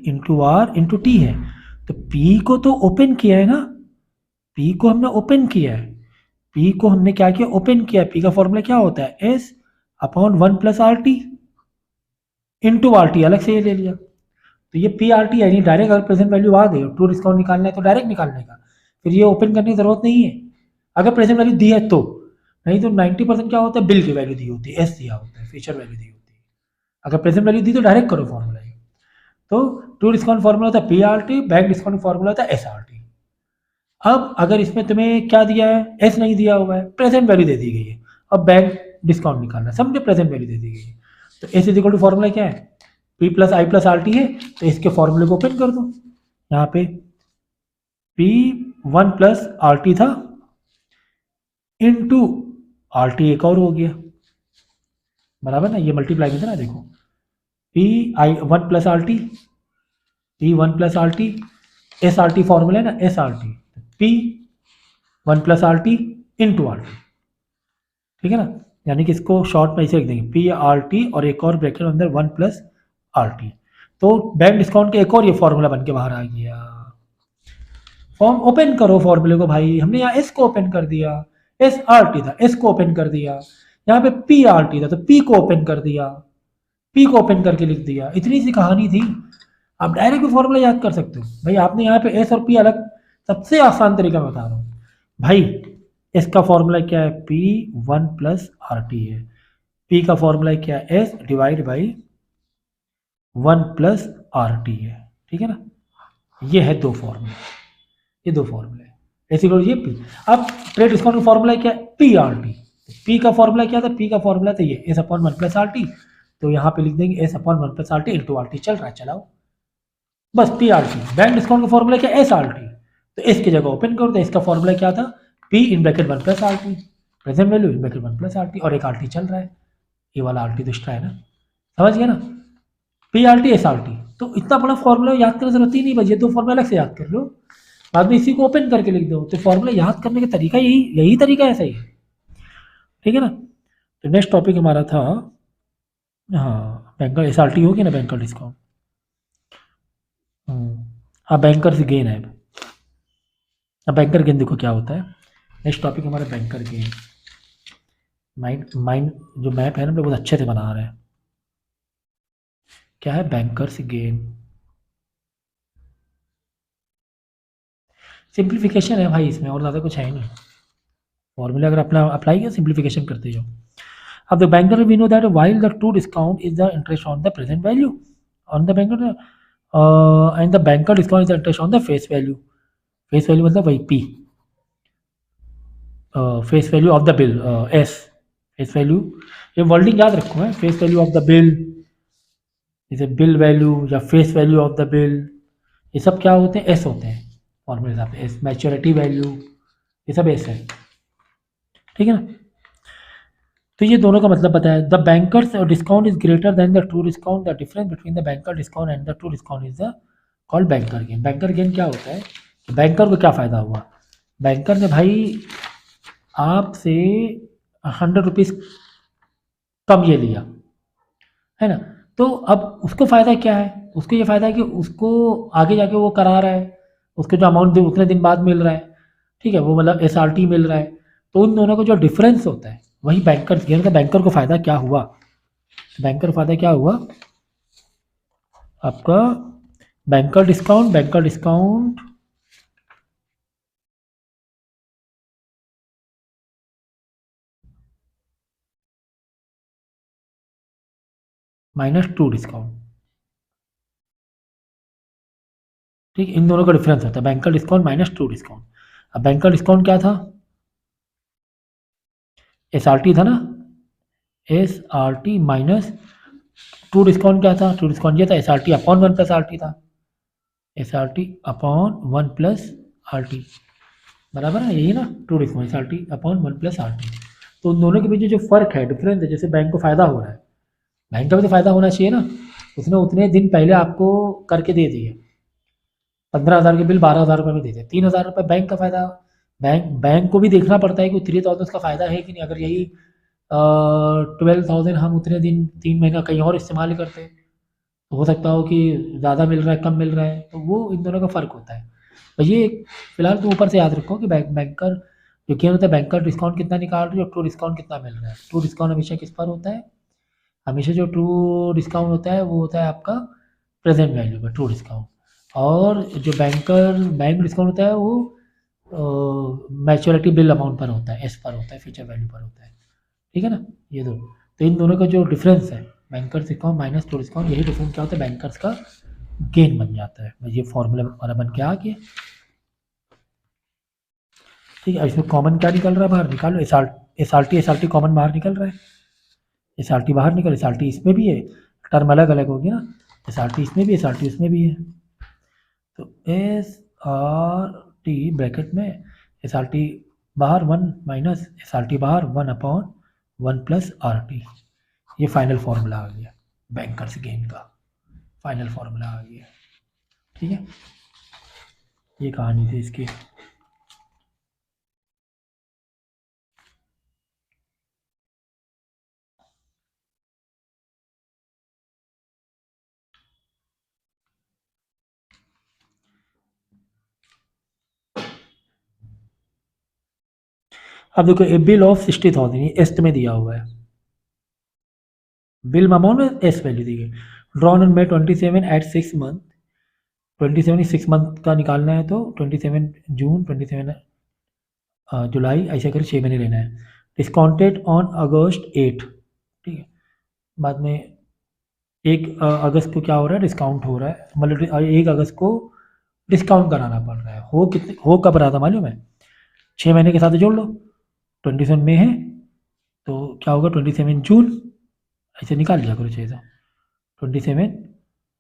into R into T है। तो P को तो ओपन किया है ना, P को हमने ओपन किया है, P को हमने क्या किया, ओपन किया है। P का फॉर्मूला क्या होता है, S upon 1 plus RT into RT, अलग से ये ले लिया। तो ये PRT यानी डायरेक्ट अगर प्रेजेंट वैल्यू आ गई, ट्रू डिस्काउंट निकालना है तो डायरेक्ट निकालने का, फिर ये ओपन करने की जरूरत नहीं है अगर प्रेजेंट वैल्यू दी है तो। नहीं तो 90% क्या होता है, बिल की वैल्यू दी होती है, एस दिया होता है, फीचर वैल्यू दी होती है। अगर प्रेजेंट वैल्यू दी तो डायरेक्ट करो फॉर्मूला। तो ट्रू डिस्काउंट फॉर्मूला होता है PRT, बैंक डिस्काउंट फॉर्मूला होता है SRT। अब अगर इसमें तुम्हें क्या दिया है, एस नहीं दिया हुआ है, प्रेजेंट वैल्यू दे दी गई है, अब बैंक डिस्काउंट निकालना है, समझे, प्रेजेंट वैल्यू दे दी गई है। तो S is equal to formula क्या है, P plus I plus RT है, तो इसके फॉर्मूले को ओपन कर दो। यहाँ पे P1 प्लस RT था इंटू RT एक और हो गया, बराबर ना, ये मल्टीप्लाई में था ना, देखो P1 plus RT, P1 plus RT, SRT formula है ना, SRT, P1 plus RT into RT, ठीक है ना, यानी कि इसको शॉर्ट में इसे लिख देंगे PRT और एक और ब्रैकेट अंदर 1 प्लस RT। तो बैंक डिस्काउंट के एक और ये फॉर्मूला बन के बाहर आ गया। फॉर्म ओपन करो फॉर्मूले को भाई, हमने यहाँ S को ओपन कर दिया, SRT था, S को ओपन कर दिया, यहाँ पे PRT था तो P को ओपन कर दिया, P को ओपन करके लिख दिया, इतनी सी कहानी थी। आप डायरेक्ट फॉर्मूला याद कर सकते हो भाई, आपने यहाँ पे S और P अलग, सबसे आसान तरीका मैं बता रहा हूँ भाई। इसका फॉर्मूला क्या है, P1 प्लस RT है, P का फॉर्मूला क्या है, S divide by 1 plus RT है, ठीक है ना। ये है दो फॉर्मूले, ये दो फॉर्मूले, ऐसे करो ये P। अब ट्रेड डिस्काउंट का फॉर्मूला क्या है, PRT, P का फॉर्मूला क्या था, P का फॉर्मूला था ये S अपॉन 1 प्लस RT, तो यहाँ पे लिख देंगे S upon 1 plus RT into RT, चल रहा है, चलाओ बस PRT। बैंक डिस्काउंट का फॉर्मूला क्या, SRT, तो इस की जगह ओपन करो, तो इसका फॉर्मूला क्या था, P in bracket 1 plus RT, present value in bracket 1 plus RT, और एक RT चल रहा है, ये वाला RT तो एक्स्ट्रा है ना, समझ गया ना, PRT SRT। तो इतना बड़ा फॉर्मूला याद करने की जरूरत ही नहीं, बस ये दो फॉर्मूला अलग से याद कर लो, बाद में इसी को ओपन करके लिख दो। तो फॉर्मूला याद करने का तरीका यही तरीका है, सही है, ठीक है ना। तो नेक्स्ट टॉपिक हमारा था, हाँ बैंकर SRT हो गया ना, बैंकर डिस्काउंट, हाँ बैंकर से गेन है। अब बैंकर गेन देखो क्या होता है, नेक्स्ट टॉपिक हमारा बैंकर गेन। माइंड जो मैप है ना, बहुत अच्छे से बना रहे हैं, क्या है बैंकर्स गेन, सिंप्लीफिकेशन है भाई इसमें, और ज़्यादा कुछ है नहीं, फॉर्मूला अगर अपना अप्लाई किया सिंप्लीफिकेशन करते जाओ। अब the banker we know that while the true discount is the interest on the present value on the banker, and the banker discount is the interest on the face value. Face value मतलब वही P, face value of the bill S, face value, ये wording याद रखो है, face value of the bill, जैसे bill value या face value of the bill, ये सब क्या होते हैं, S होते हैं फॉर्मूले हिसाब से, S मैच्योरिटी वैल्यू, ये सब S है, ठीक है ना। तो ये दोनों का मतलब बताया, the banker's discount is greater than the true discount, the difference between the banker discount and the true discount is the called banker gain. Banker gain क्या होता है, बैंकर को क्या फ़ायदा हुआ, बैंकर ने भाई आपसे 100 रुपीज़ कम ये लिया है ना, तो अब उसको फ़ायदा क्या है, उसको ये फ़ायदा है कि उसको आगे जाके वो करा रहा है, उसको जो अमाउंट उतने दिन बाद मिल रहा है, ठीक है, वो मतलब SRT मिल रहा है, तो उन दोनों का जो डिफरेंस होता है वही बैंकर गेन का। बैंकर को फ़ायदा क्या हुआ, बैंकर फ़ायदा क्या हुआ आपका, banker discount minus true discount, ठीक, इन दोनों का डिफरेंस होता है banker discount minus true discount. अब बैंकर डिस्काउंट क्या था, SRT था ना, SRT माइनस ट्रू डिस्काउंट क्या था, ट्रू डिस्काउंट ये था SRT अपॉन 1 प्लस RT था, SRT अपॉन 1 प्लस RT, बराबर है, यही ना true discount S R T upon 1+RT। तो उन दोनों के बीच जो फर्क है, डिफरेंस है, जैसे बैंक को फायदा हो रहा है, बैंक का भी तो फायदा होना चाहिए ना, उसने उतने दिन पहले आपको करके दे दिए, 15,000 के बिल 12,000 रुपये में दे दिए, 3,000 रुपये बैंक का फायदा। बैंक को भी देखना पड़ता है कि 3,000 उसका फायदा है कि नहीं। अगर यही 12,000 हम उतने दिन 3 महीना कहीं और इस्तेमाल करते, तो हो सकता हो कि ज़्यादा मिल रहा है, कम मिल रहा है, तो वो इन दोनों का फ़र्क होता है। तो ये फिलहाल तो ऊपर से याद रखो कि बैंकर जो क्या होता है, बैंकर डिस्काउंट कितना निकाल रही है और ट्रू डिस्काउंट कितना मिल रहा है। ट्रू डिस्काउंट हमेशा किस पर होता है, हमेशा जो ट्रू डिस्काउंट होता है वो होता है आपका प्रेजेंट वैल्यू पर ट्रू डिस्काउंट, और जो बैंक डिस्काउंट होता है वो मैच्योरिटी बिल अमाउंट पर होता है, एस पर होता है, फ्यूचर वैल्यू पर होता है। ठीक है ना, ये दो। तो इन दोनों का जो डिफरेंस है, bankers discount minus true discount, यही डिफरेंस क्या होता है, बैंकर्स का गेन बन जाता है। ये फॉर्मूला हमारा बन के आ गया। ठीक है, इसमें कॉमन क्या निकल रहा है, बाहर निकालो, एस आर टी कॉमन बाहर निकल रहा है, एस आर टी बाहर निकल, एस आर टी इसमें भी है, टर्म अलग अलग होगी ना, एस आर टी इसमें भी, एस आर टी उसमें भी है। तो एस आर टी ब्रैकेट में एस आर टी बाहर 1 माइनस एस आर टी बाहर 1/1+RT, ये फाइनल फार्मूला आ गया बैंकर्स गेन का, फाइनल फार्मूला आ गया। ठीक है, ये कहानी थी इसकी। अब देखो, ए बिल ऑफ 60,000 ये एस्ट में दिया हुआ है, बिल अमाउंट में एस वैल्यू दी गई, drawn on May 27 at 6 month, 27 6 month का निकालना है, तो 27 जून, 27 जुलाई, ऐसे कर 6 महीने लेना है। डिस्काउंटेड ऑन अगस्त 8, ठीक है, बाद में 1 अगस्त को क्या हो रहा है, डिस्काउंट हो रहा है, मतलब 1 अगस्त को डिस्काउंट कराना पड़ रहा है। हो कब रहा था मालूम है, 6 महीने के साथ जोड़ लो, 27 में है तो क्या होगा 27 जून, ऐसे निकाल लिया करो 6 से, 27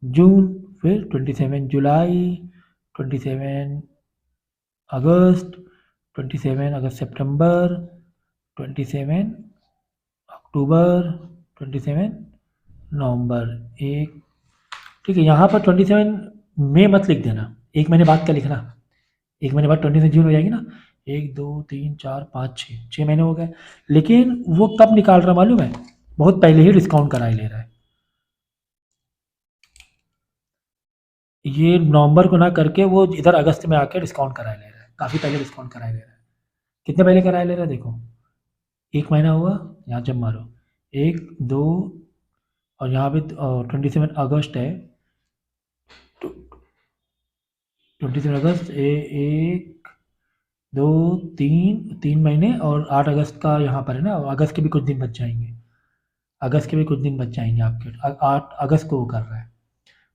जून, फिर 27 जुलाई, 27 अगस्त, 27 अगस्त सितंबर, 27 अक्टूबर, 27 नवंबर, एक, ठीक है। यहाँ पर 27 मई मत लिख देना, 1 महीने बाद का लिखना, 1 महीने बाद 27 जून हो जाएगी ना, 1 2 3 4 5 6 महीने हो गए। लेकिन वो कब निकाल रहा मालूम है, बहुत पहले ही डिस्काउंट कराए ले रहा है, ये नवंबर को ना करके वो इधर अगस्त में आके डिस्काउंट कराए ले रहा है, काफ़ी पहले डिस्काउंट कराए ले रहा है। कितने पहले कराए ले रहा है देखो, 1 महीना हुआ, यहाँ जब मारो 1 2, और यहाँ पे 27 अगस्त है, 27 अगस्त 1 2 3 महीने, और 8 अगस्त का यहाँ पर है ना, और अगस्त के भी कुछ दिन बच जाएंगे, अगस्त के भी कुछ दिन बच जाएंगे आपके, 8 अगस्त को वो कर रहा है,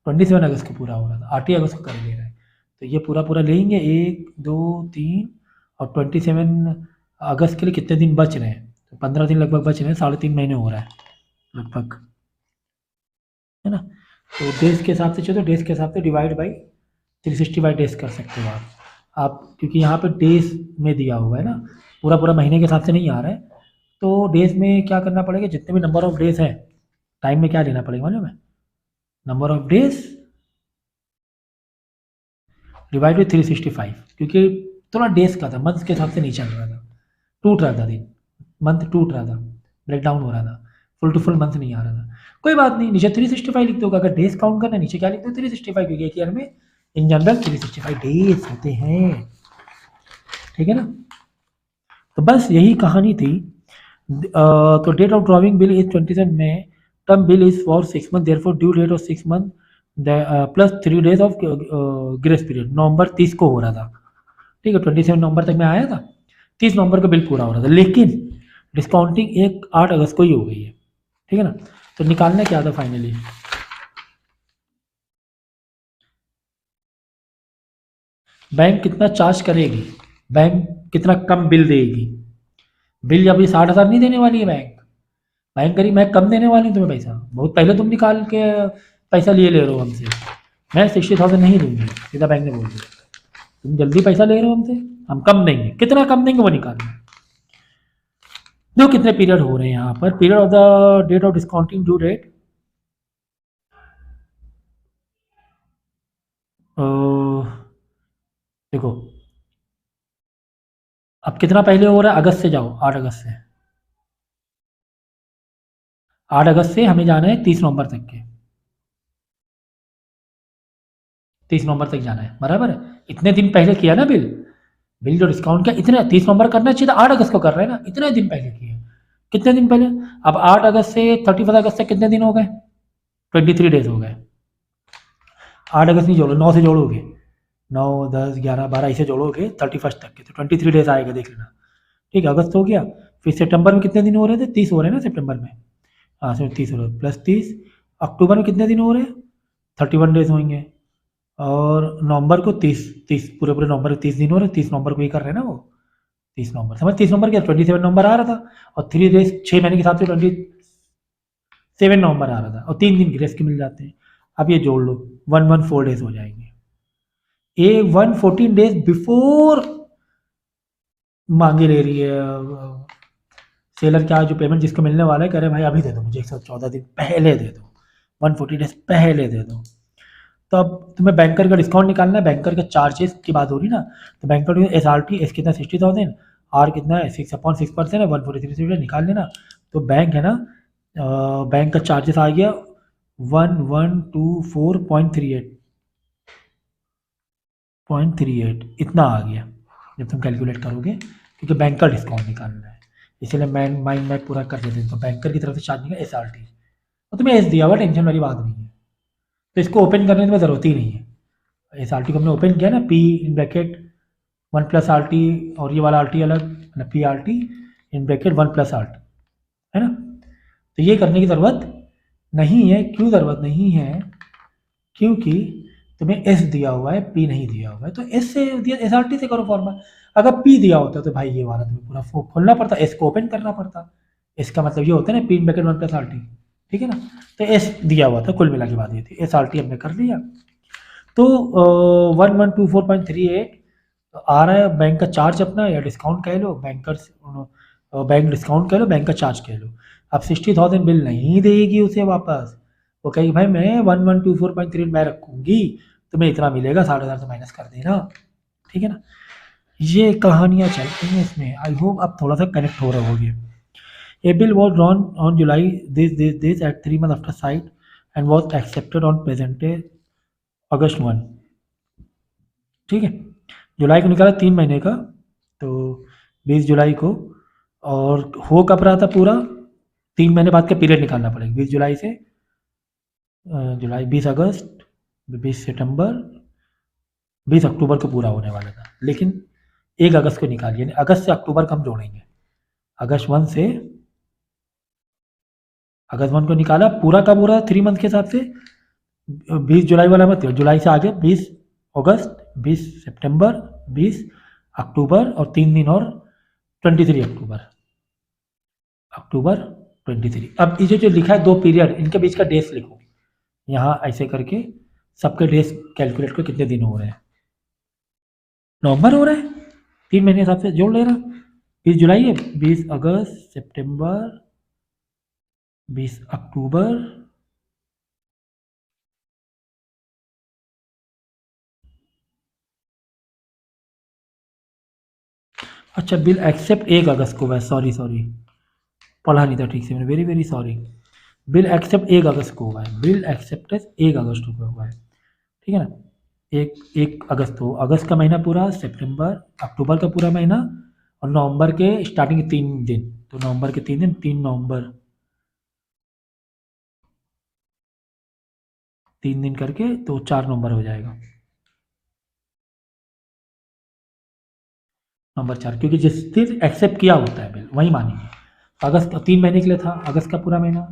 27 अगस्त को पूरा हो रहा था, 8 ही अगस्त को कर ले रहा है, तो ये पूरा पूरा लेंगे 1 2 3, और 27 अगस्त के लिए कितने दिन बच रहे हैं, तो 15 दिन लगभग बच रहे हैं, 3.5 महीने हो रहा है लगभग, है ना। तो डेज के हिसाब से चलो, डेज के हिसाब से डिवाइड बाई 365 डेज कर सकते हो आप, क्योंकि यहाँ पे डेज में दिया हुआ है ना, पूरा पूरा महीने के हिसाब से नहीं आ रहा है, तो डेज में क्या करना पड़ेगा, जितने भी नंबर ऑफ डेज हैं, टाइम में क्या लेना पड़ेगा मालूम है, number of days divide by 365, क्योंकि थोड़ा डेज का था, मंथ के हिसाब से नहीं चल रहा था, टूट रहा था दिन, मंथ टूट रहा था, ब्रेक डाउन हो रहा था, फुल टू फुल मंथ नहीं आ रहा था। कोई बात नहीं, नीचे 365 लिख दो, अगर डेज काउंट करना नीचे क्या लिख दो 365, क्योंकि एक ईयर में इन जनरल 365 डेज होते हैं, ठीक है ना। तो बस यही कहानी थी। तो date of drawing bill is 27 May, term bill is for 6 month, therefore due date of 6 month plus 3 days of grace period, November 30 को हो रहा था, ठीक है, 27 नवंबर तक में आया था, 30 नवंबर को बिल पूरा हो रहा था, लेकिन डिस्काउंटिंग 8 अगस्त को ही हो गई है, ठीक है ना। तो निकालना क्या था फाइनली, बैंक कितना चार्ज करेगी, बैंक कितना कम बिल देगी, बिल अभी 60,000 नहीं देने वाली है बैंक, बैंक करी मैं कम देने वाली हूँ तुम्हें पैसा, बहुत पहले तुम निकाल के पैसा लिए ले रहे हो हमसे, मैं 60,000 नहीं दूंगी, सीधा बैंक ने बोल दिया, तुम जल्दी पैसा ले रहे हो हमसे, हम कम देंगे, कितना कम देंगे वो निकालना। देखो कितने पीरियड हो रहे हैं यहाँ पर, period of the date of discounting due date, देखो अब कितना पहले हो रहा है, अगस्त से जाओ, 8 अगस्त से, 8 अगस्त से हमें जाना है 30 नवंबर तक के, 30 नवंबर तक जाना है, बराबर है। इतने दिन पहले किया ना बिल, बिल जो डिस्काउंट किया इतने 30 नवंबर करना चाहिए था, 8 अगस्त को कर रहे हैं ना, इतने दिन पहले किए, कितने दिन पहले। अब 8 अगस्त से 31 अगस्त से कितने दिन हो गए, 23 डेज हो गए। 8 अगस्त नहीं जोड़ो, 9 से जोड़ोगे, 9, 10, 11, 12 इसे जोड़ोगे 31 तक के, तो 23 डेज आएगा, देख लेना। ठीक है, अगस्त हो गया। फिर सितंबर में कितने दिन हो रहे थे, 30 हो रहे हैं ना सितंबर में, हाँ सर 30 हो रहे प्लस 30। अक्टूबर में कितने दिन हो रहे हैं, 31 डेज होंगे। और नवंबर को 30 पूरे पूरे नवंबर के 30 दिन हो रहे हैं, 30 नवंबर को ही कर रहे हैं ना वो, 30 नवंबर समझ, 30 नवंबर क्या, 27 नवंबर आ रहा था, और 3 डेज 6 महीने के हिसाब से 27 नवंबर आ रहा था, और 3 दिन ग्रेस के मिल जाते हैं। अब ये जोड़ लो, 114 डेज हो जाएंगे। ए 114 डेज बिफोर मांगे ले रही है सेलर, क्या जो पेमेंट जिसको मिलने वाला है, कह रहे भाई अभी दे दो मुझे, 114 दिन पहले दे दो, 140 डेज पहले दे दो। तो अब तुम्हें बैंकर का डिस्काउंट निकालना है, बैंकर के चार्जेस की बात हो रही ना, तो banker S R T S कितना 60,000, आर कितना है 6/6% है, 143 निकाल लेना। तो बैंक है ना, बैंक का चार्जेस आ गया 1124.38 इतना आ गया जब तुम कैलकुलेट करोगे, क्योंकि बैंक का डिस्काउंट निकालना है, इसलिए माइंड मैप पूरा कर देते हैं। तो बैंकर की तरफ से चार्ज निकाल एस आर टी, तो तुम्हें एस दिया हुआ, टेंशन वाली बात नहीं है, तो इसको ओपन करने की ज़रूरत ही नहीं है। एस आर टी को हमने ओपन किया ना, पी इन ब्रैकेट 1+RT, और ये वाला आर टी अलग, P R T in bracket 1+RT, है ना। तो ये करने की ज़रूरत नहीं है, क्यों ज़रूरत नहीं है, क्योंकि तुम्हें एस दिया हुआ है, पी नहीं दिया हुआ है, तो एस से दिया, एस आर टी से करो फॉर्मा। अगर पी दिया होता तो भाई ये वाला तुम्हें पूरा खोलना पड़ता, एस को ओपन करना पड़ता। इसका मतलब ये होता है ना, पी इन ब्रैकेट 1+RT, ठीक है ना। तो एस दिया हुआ था, कुल मिला के बात ये थी, एस आर टी हमने कर लिया। तो 1124.38 आ रहा है बैंक का चार्ज अपना, या डिस्काउंट कह लो, बैंक डिस्काउंट कह लो, बैंक का चार्ज कह लो। अब 60,000 बिल नहीं देगी उसे वापस, वो कहेगी भाई मैं 1124.38 मैं रखूंगी, तुम्हें इतना मिलेगा, 60,000 तो माइनस कर देना, ठीक है ना। ये कहानियाँ चलती हैं इसमें, आई होप आप थोड़ा सा कनेक्ट हो रहे होगे। A bill was drawn on July this at 3 months after sight and was accepted on presented August 1, ठीक है। जुलाई को निकाला 3 महीने का, तो 20 जुलाई को, और हो कब रहा था पूरा, 3 महीने बाद का पीरियड निकालना पड़ेगा, 20 जुलाई से जुलाई, 20 अगस्त, 20 सितंबर, 20 अक्टूबर को पूरा होने वाला था, लेकिन 1 अगस्त को निकालिए, यानी अगस्त से अक्टूबर को हम जोड़ेंगे, अगस्त 1 से, अगस्त 1 को निकाला, पूरा कब हो रहा है 3 मंथ के हिसाब से, 20 जुलाई वाला मत, जुलाई से आगे 20 अगस्त, 20 सितंबर, 20 अक्टूबर, और 3 दिन और 23 अक्टूबर, अक्टूबर 23। अब ये जो लिखा है 2 पीरियड, इनके बीच का डेज लिखो यहाँ, ऐसे करके सबके डेज कैलकुलेट कर कितने दिन हो रहे हैं। नवंबर हो रहा है, 3 महीने के हिसाब से जोड़ ले रहा, 20 जुलाई है, 20 अगस्त, सितंबर, 20 अक्टूबर, अच्छा बिल एक्सेप्ट 1 अगस्त को है, सॉरी पढ़ा नहीं था ठीक से मैंने, very very sorry. Bill accept 1 अगस्त को हुआ है, बिल एक्सेप्टेंस 1 अगस्त को हुआ है, ठीक है ना। 1 अगस्त को, अगस्त का महीना पूरा, सितंबर अक्टूबर का पूरा महीना, और नवंबर के स्टार्टिंग के 3 दिन, तो नवंबर के 3 दिन, 3 नवंबर, 3 दिन करके तो 4 नवंबर हो जाएगा, नंबर 4, क्योंकि जिस दिन एक्सेप्ट किया होता है बिल वही मानेंगे। अगस्त 3 महीने के लिए था, अगस्त का पूरा महीना,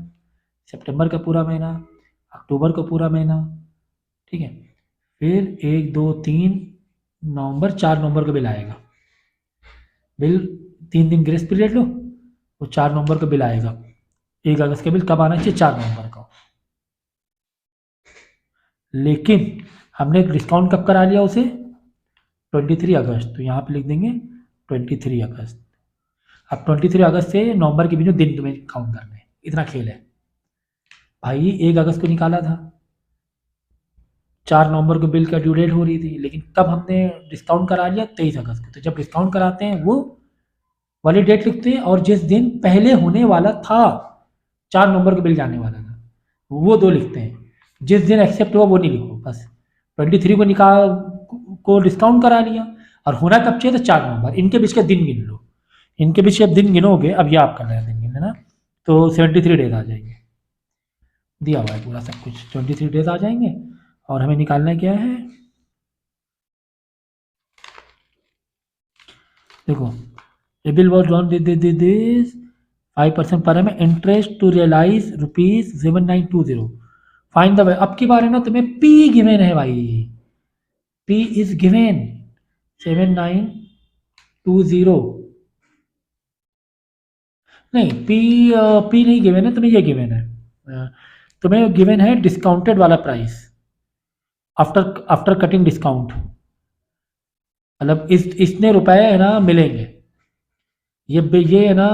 सितंबर का पूरा महीना, अक्टूबर का पूरा महीना, ठीक है। फिर 1, 2, 3 नवंबर, 4 नवंबर का बिल आएगा, बिल 3 दिन ग्रेस पीरियड लो, वो 4 नवंबर का बिल आएगा। 1 अगस्त का बिल कब आना चाहिए, 4 नवंबर का, लेकिन हमने डिस्काउंट कब करा लिया उसे, 23 अगस्त, तो यहाँ पे लिख देंगे 23 अगस्त। अब 23 अगस्त से नवंबर के बीच में दिन तुम्हें काउंट करना है, इतना खेल है भाई। 1 अगस्त को निकाला था, 4 नवंबर को बिल का ड्यू डेट हो रही थी, लेकिन कब हमने डिस्काउंट करा लिया, 23 अगस्त को। तो जब डिस्काउंट कराते हैं वो वाली डेट लिखते हैं, और जिस दिन पहले होने वाला था, 4 नवंबर को बिल जाने वाला था, वो दो लिखते हैं। जिस दिन एक्सेप्ट हुआ वो नहीं लिखो बस। 23 को निकाल को डिस्काउंट करा लिया, और होना कब चाहिए, तो 4 नवंबर। इनके बीच का दिन गिन लो, इनके बीच अब दिन गिनोगे, अब ये आप करना है दिन गिनना, तो 73 डेज आ जाएंगे। दिया हुआ है पूरा सब कुछ, 23 डेज आ जाएंगे। और हमें निकालना क्या है, देखो, a bill was loan this 5% per annum interest to realise ₹7920। Find the, अब की बार है ना, तुम्हें पी गिवन है भाई, पी इज गिवन 7920। नहीं, पी नहीं गिवन है तुम्हें, ये गिवन है, तुम्हें गिवन है डिस्काउंटेड वाला price after after cutting discount. मतलब इतने रुपए है ना मिलेंगे, ये है ना,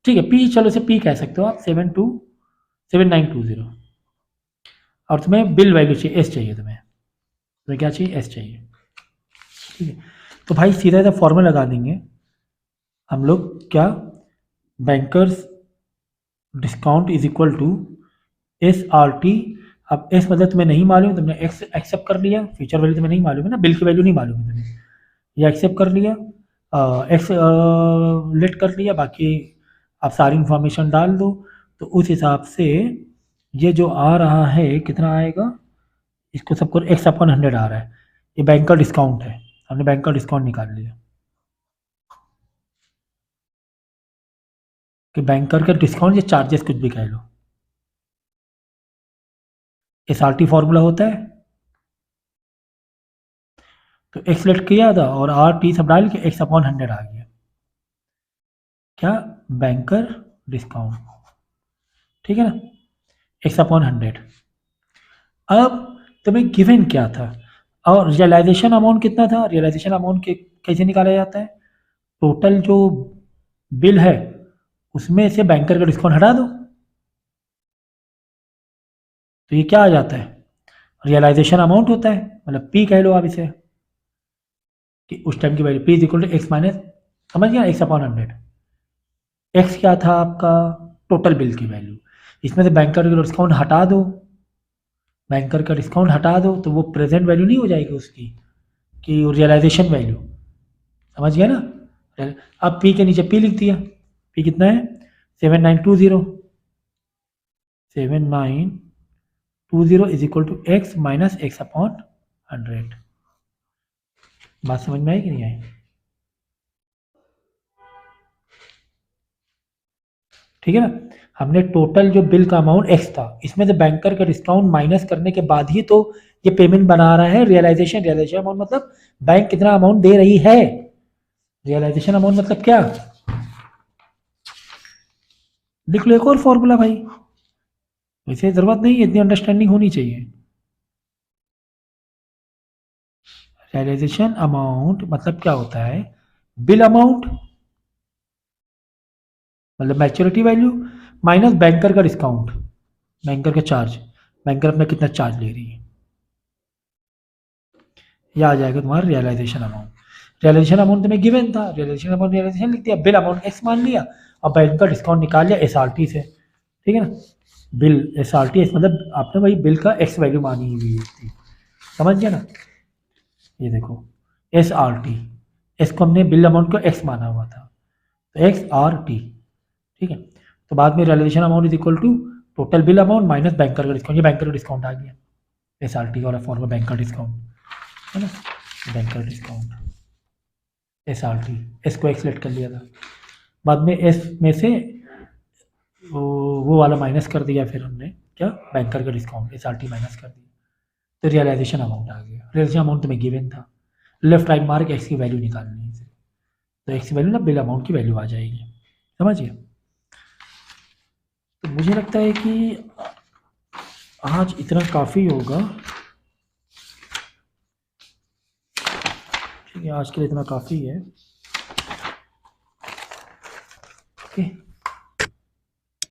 ठीक है, पी, चलो इसे पी कह सकते हो आप, 7920। और तुम्हें बिल वैल्यू चाहिए, एस चाहिए तुम्हें क्या चाहिए, एस चाहिए, ठीक है। तो भाई सीधा सीधा फॉर्मूला लगा देंगे हम लोग, क्या, banker's discount is equal to S R T. अब एस मतलब तुम्हें नहीं मालूम, तुमने एक्स एक्सेप्ट कर लिया, फ्यूचर वैल्यू तुम्हें नहीं मालूम है ना, बिल की वैल्यू नहीं मालूम है तुम्हें, ये एक्सेप्ट कर लिया, एक्स लेट कर लिया, बाकी आप सारी इंफॉर्मेशन डाल दो। तो उस हिसाब से ये जो आ रहा है कितना आएगा, इसको सबको x/100 आ रहा है, ये बैंक का डिस्काउंट है, हमने बैंक का डिस्काउंट निकाल लिया कि बैंकर का डिस्काउंट, ये चार्जेस कुछ भी कह लो, SRT फॉर्मूला होता है। तो एक्स लेट किया था और आर टी सब डाल के x/100 आ गया, क्या, बैंकर डिस्काउंट, ठीक है ना, x/100। अब तुम्हें गिवन क्या था, और रियलाइजेशन अमाउंट कितना था, रियलाइजेशन अमाउंट के कैसे निकाला जाता है, टोटल जो बिल है उसमें से बैंकर का डिस्काउंट हटा दो, तो ये क्या आ जाता है, रियलाइजेशन अमाउंट होता है, मतलब पी कह लो आप इसे, कि उस टाइम की value P is equal to x minus, समझ गया, x/100। एक्स क्या था आपका, टोटल बिल की वैल्यू, इसमें से बैंकर का डिस्काउंट हटा दो, बैंकर का डिस्काउंट हटा दो, तो वो प्रेजेंट वैल्यू नहीं हो जाएगी उसकी, कि रियलाइजेशन वैल्यू, समझ गया ना। अब पी के नीचे पी लिख दिया, पी कितना है, 7920, 7920 is equal to x minus x/100। बात समझ में आई कि नहीं आई, ठीक है ना। हमने टोटल जो बिल का अमाउंट एक्स था, इसमें से बैंकर का डिस्काउंट माइनस करने के बाद ही तो ये पेमेंट बना रहा है, रियलाइजेशन अमाउंट मतलब बैंक कितना अमाउंट दे रही है, रियलाइजेशन अमाउंट मतलब क्या, लिख लो एक और फॉर्मूला भाई, वैसे जरूरत नहीं है, इतनी अंडरस्टैंडिंग होनी चाहिए। रियलाइजेशन अमाउंट मतलब क्या होता है, बिल अमाउंट मतलब मैच्योरिटी वैल्यू माइनस बैंकर का डिस्काउंट, बैंकर का चार्ज, बैंकर अपना कितना चार्ज ले रही है, यह आ जाएगा तुम्हारा रियलाइजेशन अमाउंट। रियलाइजेशन अमाउंट तुम्हें गिवन था, रियलाइजेशन अमाउंट रियलाइजेशन लिख दिया, बिल अमाउंट एक्स मान लिया, और बैंक का डिस्काउंट निकाल लिया SRT से, ठीक है ना। बिल SRT मतलब आपने वही बिल का एक्स वैल्यू मानी हुई थी, समझ गया ना। ये देखो SRT, एस को हमने बिल अमाउंट को एक्स माना हुआ था, तो XRT, ठीक है। तो बाद में realisation amount is equal to total bill amount minus banker का डिस्काउंट, ये बैंकर का डिस्काउंट आ गया, SRT और फॉर्मूला बैंक का डिस्काउंट है ना, बैंक का डिस्काउंट SRT, एस को एक्स लेट कर लिया था, बाद में एस में से वो वाला माइनस कर दिया, फिर हमने क्या, बैंकर का डिस्काउंट SRT माइनस कर दिया, तो रियलाइजेशन अमाउंट आ गया। रियलाइजेशन अमाउंट तुम्हें गिवन था, लेफ्ट राइट मार्क एक्स की वैल्यू निकालनी है, तो एक्स की वैल्यू ना बिल अमाउंट की वैल्यू आ जाएगी, समझिए। तो मुझे लगता है कि आज इतना काफ़ी होगा, ये आज के लिए इतना काफ़ी है। ओके।